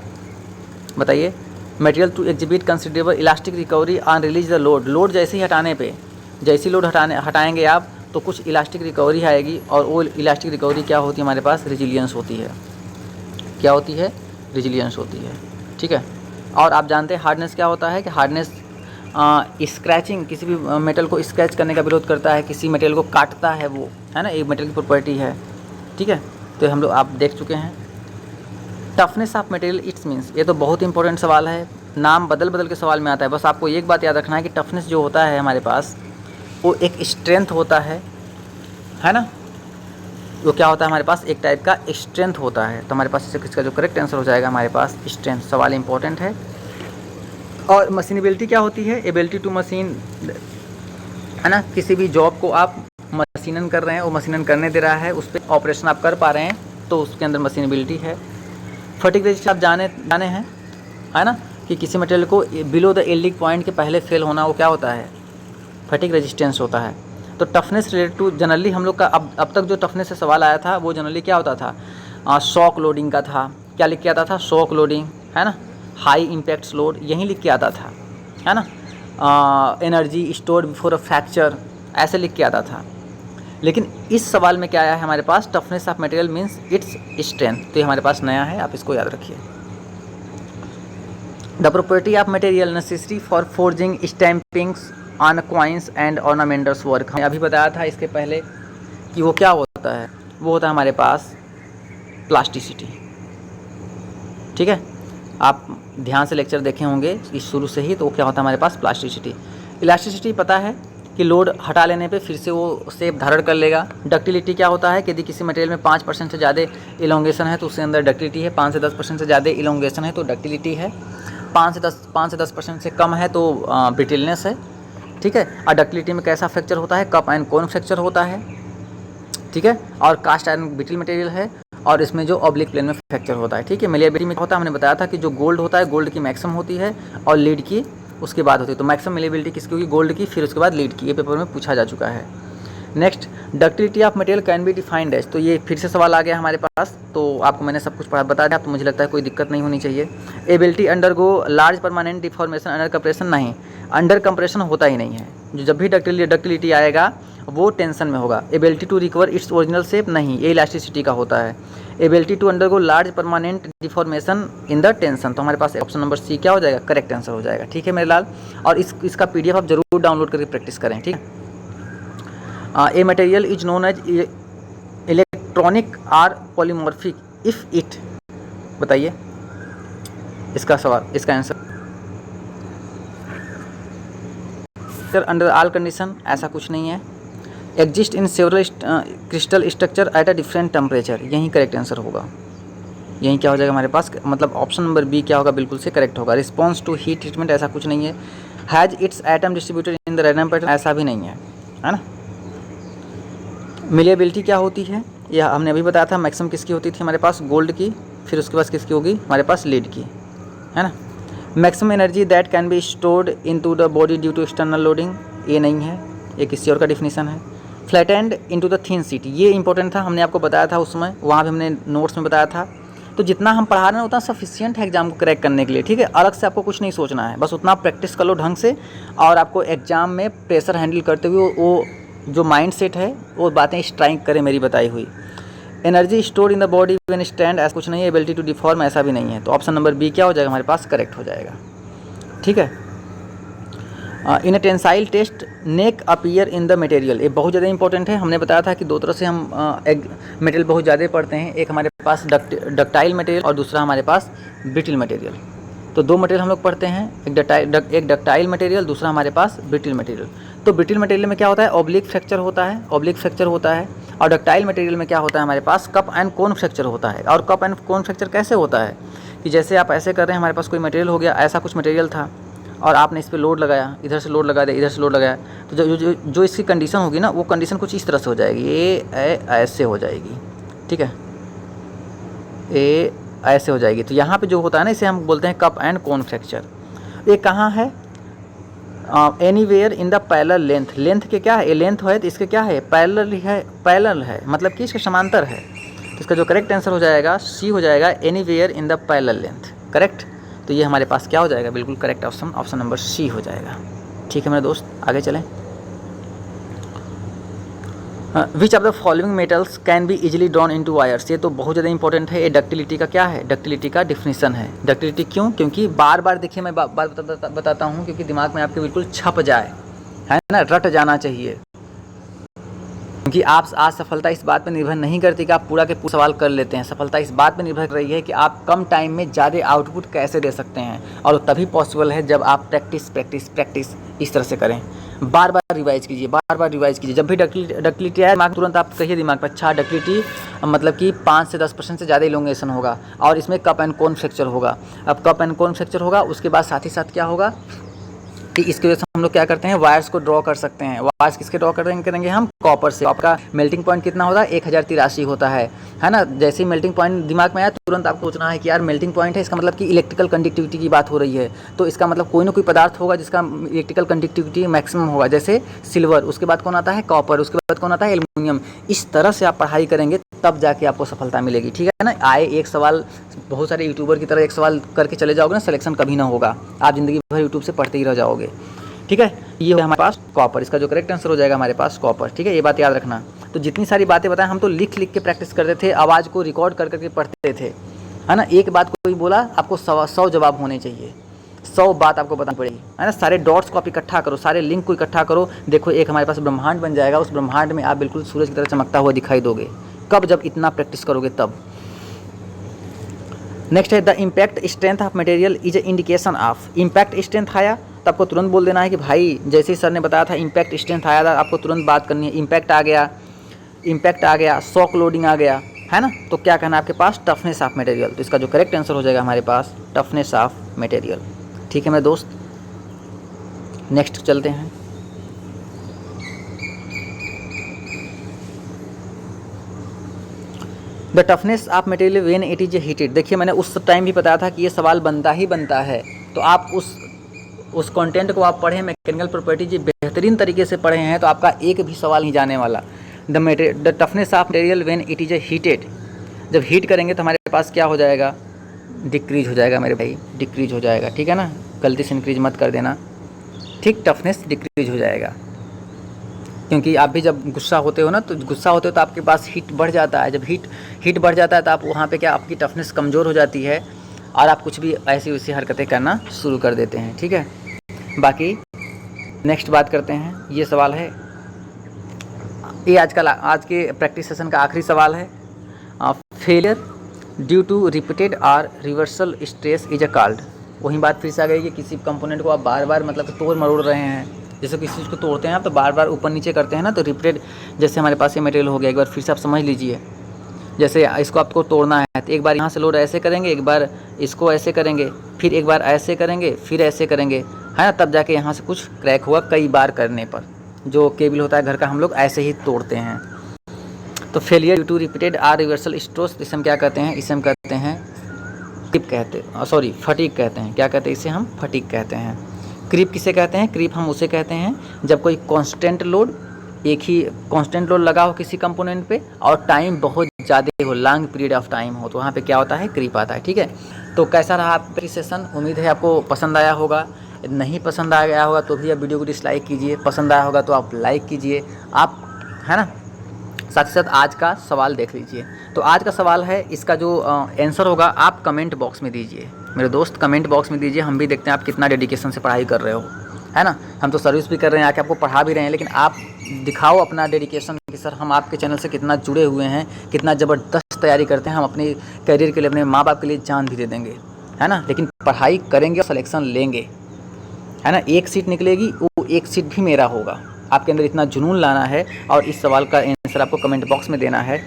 बताइए? Material to exhibit considerable elastic recovery on release the load. Load जैसे ही हटाने पे, जैसी लोड हटाएंगे आप तो कुछ इलास्टिक रिकवरी आएगी, और वो इलास्टिक रिकवरी क्या होती है हमारे पास? रेजिलियंस होती है। क्या होती है? रेजिलियंस होती है, ठीक है। और आप जानते हैं हार्डनेस क्या होता है कि हार्डनेस स्क्रैचिंग, किसी भी मेटल को स्क्रैच करने का विरोध करता है, किसी मटेरियल को काटता है, वो है ना, एक मटेरियल की प्रॉपर्टी है, ठीक है। तो हम लोग आप देख चुके हैं। Toughness of material it's means, ये तो बहुत इंपॉर्टेंट सवाल है, नाम बदल के सवाल में आता है। बस आपको एक बात याद रखना है कि टफनेस जो होता है हमारे पास वो एक स्ट्रेंथ होता है ना। वो क्या होता है हमारे पास? एक टाइप का स्ट्रेंथ होता है। तो हमारे पास इसका जो करेक्ट आंसर हो जाएगा हमारे पास स्ट्रेंथ। सवाल इंपॉर्टेंट है। और मशीनेबिलिटी क्या होती है? एबिलिटी टू मशीन, है ना। किसी भी जॉब को आप मशीनन कर रहे हैं, वो मशीनन करने दे रहा है, उस पर ऑपरेशन आप कर पा रहे हैं, तो उसके अंदर मशीनेबिलिटी है। फटीग रेजिस्टेंस आप जाने हैं, है ना, कि किसी मटेरियल को बिलो द यील्डिंग पॉइंट के पहले फेल होना, वो क्या होता है? फटीग रेजिस्टेंस होता है। तो टफनेस रिलेटेड टू जनरली हम लोग का अब तक जो टफनेस से सवाल आया था वो जनरली क्या होता था? शॉक लोडिंग का था। क्या लिख के आता था? शॉक लोडिंग, है ना, हाई इम्पैक्ट लोड, यही लिख के आता था, है ना। Energy stored before a fracture, ऐसे लिख के आता था। लेकिन इस सवाल में क्या आया है हमारे पास? Toughness of material means its strength. तो ये हमारे पास नया है, आप इसको याद रखिए। The property of material necessary for forging stampings on coins and ornamentals work, हमने अभी बताया था इसके पहले कि वो क्या होता है? वो होता है हमारे पास प्लास्टिसिटी, ठीक है। आप ध्यान से लेक्चर देखे होंगे इस शुरू से ही, तो क्या होता है हमारे पास? प्लास्टिसिटी। इलास्टिसिटी पता है कि लोड हटा लेने पे फिर से वो शेप धारण कर लेगा। डक्टिलिटी क्या होता है कि यदि किसी मटेरियल में 5% से ज़्यादा इलोंगेशन है तो उसके अंदर डक्टिलिटी है, 5 से 10% से ज़्यादा इलोंगेशन है तो डक्टिलिटी है, 5 से 10% से कम है तो ब्रिटिलनेस है, ठीक है। और डक्टिलिटी में कैसा फ्रैक्चर होता है, कप एंड कोन फ्रैक्चर होता है, ठीक है। और कास्ट आयरन ब्रिटिल मटेरियल है और इसमें जो ऑब्लिक प्लेन में फ्रैक्चर होता है, ठीक है। मेलिएबिलिटी में होता है, हमने बताया था कि जो गोल्ड होता है, गोल्ड की मैक्सिमम होती है और लीड की उसके बाद होती है। तो मैक्सिमम मेलिएबिलिटी किसकी होगी, गोल्ड की, फिर उसके बाद लीड की। ये पेपर में पूछा जा चुका है। Next, ductility of material can be defined as, तो ये फिर से सवाल आ गया हमारे पास। तो आपको मैंने सब कुछ बता दिया, तो मुझे लगता है कोई दिक्कत नहीं होनी चाहिए। Ability undergo large permanent deformation under compression, नहीं, अंडर कंप्रेशन होता ही नहीं है। जो जब भी डक्टिलिटी आएगा वो टेंशन में होगा। Ability to recover its original shape, नहीं, ये इलास्टिसिटी का होता है। Ability to undergo large permanent deformation in the tension, तो हमारे पास ऑप्शन नंबर सी क्या हो जाएगा, करेक्ट आंसर हो जाएगा, ठीक है मेरे लाल। और इसका PDF आप जरूर डाउनलोड करके प्रैक्टिस करें, ठीक है। A material is known as electronic or polymorphic if it, बताइए इसका सवाल, इसका आंसर। अंडर ऑल कंडीशन, ऐसा कुछ नहीं है। Exist in several crystal structure at a different temperature, यही करेक्ट आंसर होगा। यही क्या हो जाएगा हमारे पास, मतलब ऑप्शन नंबर बी क्या होगा, बिल्कुल से करेक्ट होगा। रिस्पॉन्स टू हीट ट्रीटमेंट, ऐसा कुछ नहीं है। Has its atom distributed in the random pattern, ऐसा भी नहीं है ना। मेलिएबिलिटी क्या होती है, यह हमने अभी बताया था। मैक्सिमम किसकी होती थी हमारे पास, गोल्ड की, फिर उसके बाद किसकी होगी हमारे पास, लीड की, है ना। Maximum energy that can be stored into the body due to external loading, ये नहीं है, ये किसी और का डिफिनीशन है। Flattened into the thin sheet, ये इंपॉर्टेंट था, हमने आपको बताया था उस समय, वहाँ भी हमने नोट्स में बताया था। तो जितना हम पढ़ा रहे हैं उतना सफिशिएंट है एग्जाम को क्रैक करने के लिए, ठीक है। अलग से आपको कुछ नहीं सोचना है, बस उतना प्रैक्टिस कर लो ढंग से, और आपको एग्जाम में प्रेशर हैंडल करते हुए वो जो माइंड सेट है वो बातें स्ट्राइक करें मेरी बताई हुई। Energy store in the body when stand, ऐसा कुछ नहीं है। एबिलिटी टू डिफॉर्म, ऐसा भी नहीं है। तो ऑप्शन नंबर बी क्या हो जाएगा हमारे पास, करेक्ट हो जाएगा, ठीक है। In a tensile test neck appear in the material, ये बहुत ज़्यादा इंपॉर्टेंट है। हमने बताया था कि दो तरह से हम मटेरियल बहुत ज़्यादा पढ़ते हैं, एक हमारे पास डक्टाइल मटेरियल और दूसरा हमारे पास ब्रिटिल मटेरियल। तो दो मटेरियल हम लोग पढ़ते हैं, एक डक्टाइल मटेरियल, दूसरा हमारे पास ब्रिटिल मटेरियल। तो ब्रिटिल मटेरियल में क्या होता है, ऑब्लिक फ्रैक्चर होता है, ऑब्लिक फ्रैक्चर होता है। और डक्टाइल मटेरियल में क्या होता है हमारे पास, कप एंड कोन फ्रैक्चर होता है। और कप एंड कोन फ्रैक्चर कैसे होता है कि जैसे आप ऐसे कर रहे हैं, हमारे पास कोई मटेरियल हो गया, ऐसा कुछ मटेरियल था और आपने इस पर लोड लगाया, इधर से लोड लगा दिया, इधर से लोड लगाया, तो जो इसकी कंडीशन होगी ना, वो कंडीशन कुछ इस तरह से हो जाएगी, ये ऐसे हो जाएगी, ठीक है, ये ऐसे हो जाएगी। तो यहाँ पे जो होता है ना, इसे हम बोलते हैं कप एंड कोन फ्रैक्चर। ये कहाँ है, anywhere in the parallel length, length के क्या है, ये लेंथ है तो इसके क्या है, पैरेलल है, पैरेलल है, मतलब कि इसके समांतर है। तो इसका जो करेक्ट आंसर हो जाएगा सी हो जाएगा, anywhere in the parallel length, correct. तो ये हमारे पास क्या हो जाएगा, बिल्कुल correct option, option number C हो जाएगा, ठीक है मेरे दोस्त। आगे चलें। Which of the following metals can be easily drawn into wires, ये तो बहुत ज़्यादा इंपॉर्टेंट है। ये डक्टिलिटी का क्या है, डक्टिलिटी का डिफिनीशन है। डक्टिलिटी क्यों, क्योंकि बार बार देखिए मैं बात बताता हूँ, क्योंकि दिमाग में आपके बिल्कुल छप जाए, है ना, रट जाना चाहिए। क्योंकि आप आज सफलता इस बात पर निर्भर नहीं करती कि आप पूरा के पूरा सवाल कर लेते हैं, सफलता इस बात पर निर्भर कर रही है कि आप कम टाइम में ज़्यादा आउटपुट कैसे दे सकते हैं। और तभी पॉसिबल है जब आप प्रैक्टिस इस तरह से करें। बार बार रिवाइज कीजिए, बार बार रिवाइज कीजिए। जब भी डक्टिलिटी आए दिमाग तुरंत आप कहिए दिमाग पर, अच्छा डक्टिलिटी मतलब कि 5 से 10% से ज़्यादा इलोंगेशन होगा और इसमें कप एंड कोन फ्रैक्चर होगा। अब कप एंड कोन फ्रैक्चर होगा, उसके बाद साथ ही साथ क्या होगा कि इसकी वजह से हम लोग क्या करते हैं, वायर्स को ड्रॉ कर सकते हैं। वायर्स किसके ड्रॉ करेंगे हम, कॉपर से। आपका मेल्टिंग पॉइंट कितना होता है, 1083 होता है ना। जैसे ही मेल्टिंग पॉइंट दिमाग में आया तुरंत आपको सोचना है कि यार मेल्टिंग पॉइंट है, इसका मतलब कि इलेक्ट्रिकल कंडक्टिविटी की बात हो रही है। तो इसका मतलब कोई ना कोई पदार्थ होगा जिसका इलेक्ट्रिकल कंडक्टिविटी मैक्सिमम होगा, जैसे सिल्वर, उसके बाद कौन आता है, कॉपर, उसके बाद कौन आता है, एल्युमिनियम। इस तरह से आप पढ़ाई करेंगे तब जाके आपको सफलता मिलेगी, ठीक है ना। आए एक सवाल, बहुत सारे यूट्यूबर की तरह एक सवाल करके चले जाओगे ना, सिलेक्शन कभी ना होगा, आप ज़िंदगी भर यूट्यूब से पढ़ते ही रह जाओगे, ठीक है। ये है हमारे पास कॉपर, इसका जो करेक्ट आंसर हो जाएगा हमारे पास कॉपर, ठीक है। ये बात याद रखना। तो जितनी सारी बातें बताएं, हम तो लिख के प्रैक्टिस करते थे, आवाज़ को रिकॉर्ड करके पढ़ते थे, है ना। एक बात कोई बोला, आपको 100 जवाब होने चाहिए, 100 बात आपको बतानी पड़ेगी, है ना। सारे डॉट्स को आप इकट्ठा करो, सारे लिंक को इकट्ठा करो, देखो एक हमारे पास ब्रह्मांड बन जाएगा। उस ब्रह्मांड में आप बिल्कुल सूरज की तरह चमकता हुआ दिखाई दोगे। कब, जब इतना प्रैक्टिस करोगे तब। नेक्स्ट है the impact strength of material is a indication of, impact strength आया तो आपको तुरंत बोल देना है कि भाई जैसे ही सर ने बताया था इम्पैक्ट स्ट्रेंथ आया था, आपको तुरंत बात करनी है। इम्पैक्ट आ गया, शॉक लोडिंग आ गया, है ना, तो क्या कहना है आपके पास, टफनेस ऑफ मटेरियल। तो इसका जो करेक्ट आंसर हो जाएगा हमारे पास टफनेस ऑफ मटेरियल। ठीक है मेरे दोस्त, नेक्स्ट चलते हैं। The toughness of material when it is heated. देखिए मैंने उस टाइम भी बताया था कि ये सवाल बनता ही बनता है, तो आप उस कंटेंट को आप पढ़ें, मैकेनिकल प्रॉपर्टी बेहतरीन तरीके से पढ़े हैं, तो आपका एक भी सवाल नहीं जाने वाला। The toughness of material when it is heated, जब हीट करेंगे तो हमारे पास क्या हो जाएगा, डिक्रीज हो जाएगा मेरे भाई, डिक्रीज हो जाएगा। ठीक है ना, गलती से इंक्रीज मत कर देना, ठीक, टफनेस डिक्रीज हो जाएगा। क्योंकि आप भी जब गुस्सा होते हो ना, तो गुस्सा होते हो तो आपके पास हीट बढ़ जाता है। जब हीट बढ़ जाता है तो आप वहाँ पे क्या, आपकी टफनेस कमज़ोर हो जाती है और आप कुछ भी ऐसी वैसी हरकतें करना शुरू कर देते हैं। ठीक है, बाकी नेक्स्ट बात करते हैं। ये सवाल है, ये आज के प्रैक्टिस सेशन का आखिरी सवाल है। फेलियर ड्यू टू रिपीटेड और reversal stress is a called. वही बात फिर से आ गई कि किसी कंपोनेंट को आप बार बार मतलब तोड़ मरोड़ रहे हैं, जैसे किसी चीज़ को तोड़ते हैं आप तो बार बार ऊपर नीचे करते हैं ना, तो रिपीटेड, जैसे हमारे पास ये मटेरियल हो गया, एक बार फिर से आप समझ लीजिए, जैसे इसको आपको तोड़ना है तो एक बार यहाँ से लोड ऐसे करेंगे, एक बार इसको ऐसे करेंगे, फिर एक बार ऐसे करेंगे, फिर ऐसे करेंगे, है ना, तब जाके यहाँ से कुछ क्रैक हुआ। कई बार करने पर जो केबल होता है घर का, हम लोग ऐसे ही तोड़ते हैं। तो failure due to repeated or reversal stress, इसे हम क्या कहते हैं, इसे हम कहते हैं क्रीप कहते हैं, सॉरी फटीग कहते हैं। क्या कहते हैं इसे, हम फटीग कहते हैं। क्रीप किसे कहते हैं, क्रीप हम उसे कहते हैं जब कोई कांस्टेंट लोड, एक ही कांस्टेंट लोड लगा हो किसी कंपोनेंट पे और टाइम बहुत ज़्यादा हो, लॉन्ग पीरियड ऑफ टाइम हो, तो वहाँ पे क्या होता है, क्रीप आता है। ठीक है, तो कैसा रहा आपका सेशन, उम्मीद है आपको पसंद आया होगा। नहीं पसंद आ गया होगा तो भी आप वीडियो को डिसलाइक कीजिए, पसंद आया होगा तो आप लाइक कीजिए, आप, है ना। साथ ही साथ आज का सवाल देख लीजिए। तो आज का सवाल है, इसका जो आंसर होगा आप कमेंट बॉक्स में दीजिए मेरे दोस्त, कमेंट बॉक्स में दीजिए। हम भी देखते हैं आप कितना डेडिकेशन से पढ़ाई कर रहे हो, है ना। हम तो सर्विस भी कर रहे हैं, आके आपको पढ़ा भी रहे हैं, लेकिन आप दिखाओ अपना डेडिकेशन कि सर हम आपके चैनल से कितना जुड़े हुए हैं, कितना ज़बरदस्त तैयारी करते हैं। हम अपने करियर के लिए, अपने माँ बाप के लिए जान भी दे देंगे, है ना, लेकिन पढ़ाई करेंगे और सिलेक्शन लेंगे, है ना। एक सीट निकलेगी, वो एक सीट भी मेरा होगा। आपके अंदर इतना जुनून लाना है और इस सवाल का आंसर आपको कमेंट बॉक्स में देना है।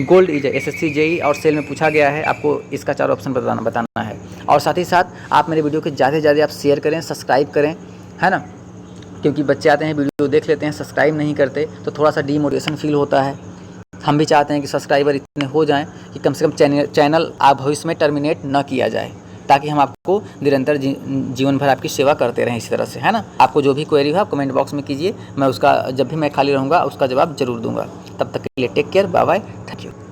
गोल्ड इज एसएससी जेई और सेल में पूछा गया है, आपको इसका 4 ऑप्शन बताना है। और साथ ही साथ आप मेरे वीडियो के ज़्यादा से ज़्यादा आप शेयर करें, सब्सक्राइब करें, है ना, क्योंकि बच्चे आते हैं वीडियो देख लेते हैं, सब्सक्राइब नहीं करते तो थोड़ा सा डीमोटिवेशन फील होता है। हम भी चाहते हैं कि सब्सक्राइबर इतने हो जाएं कि कम से कम चैनल आप भविष्य में टर्मिनेट न किया जाए, ताकि हम आपको निरंतर जीवन भर आपकी सेवा करते रहें इसी तरह से, है ना। आपको जो भी क्वेरी हो आप कमेंट बॉक्स में कीजिए, मैं उसका जब भी मैं खाली रहूँगा उसका जवाब जरूर दूंगा। तब तक के लिए take care, bye bye, thank you.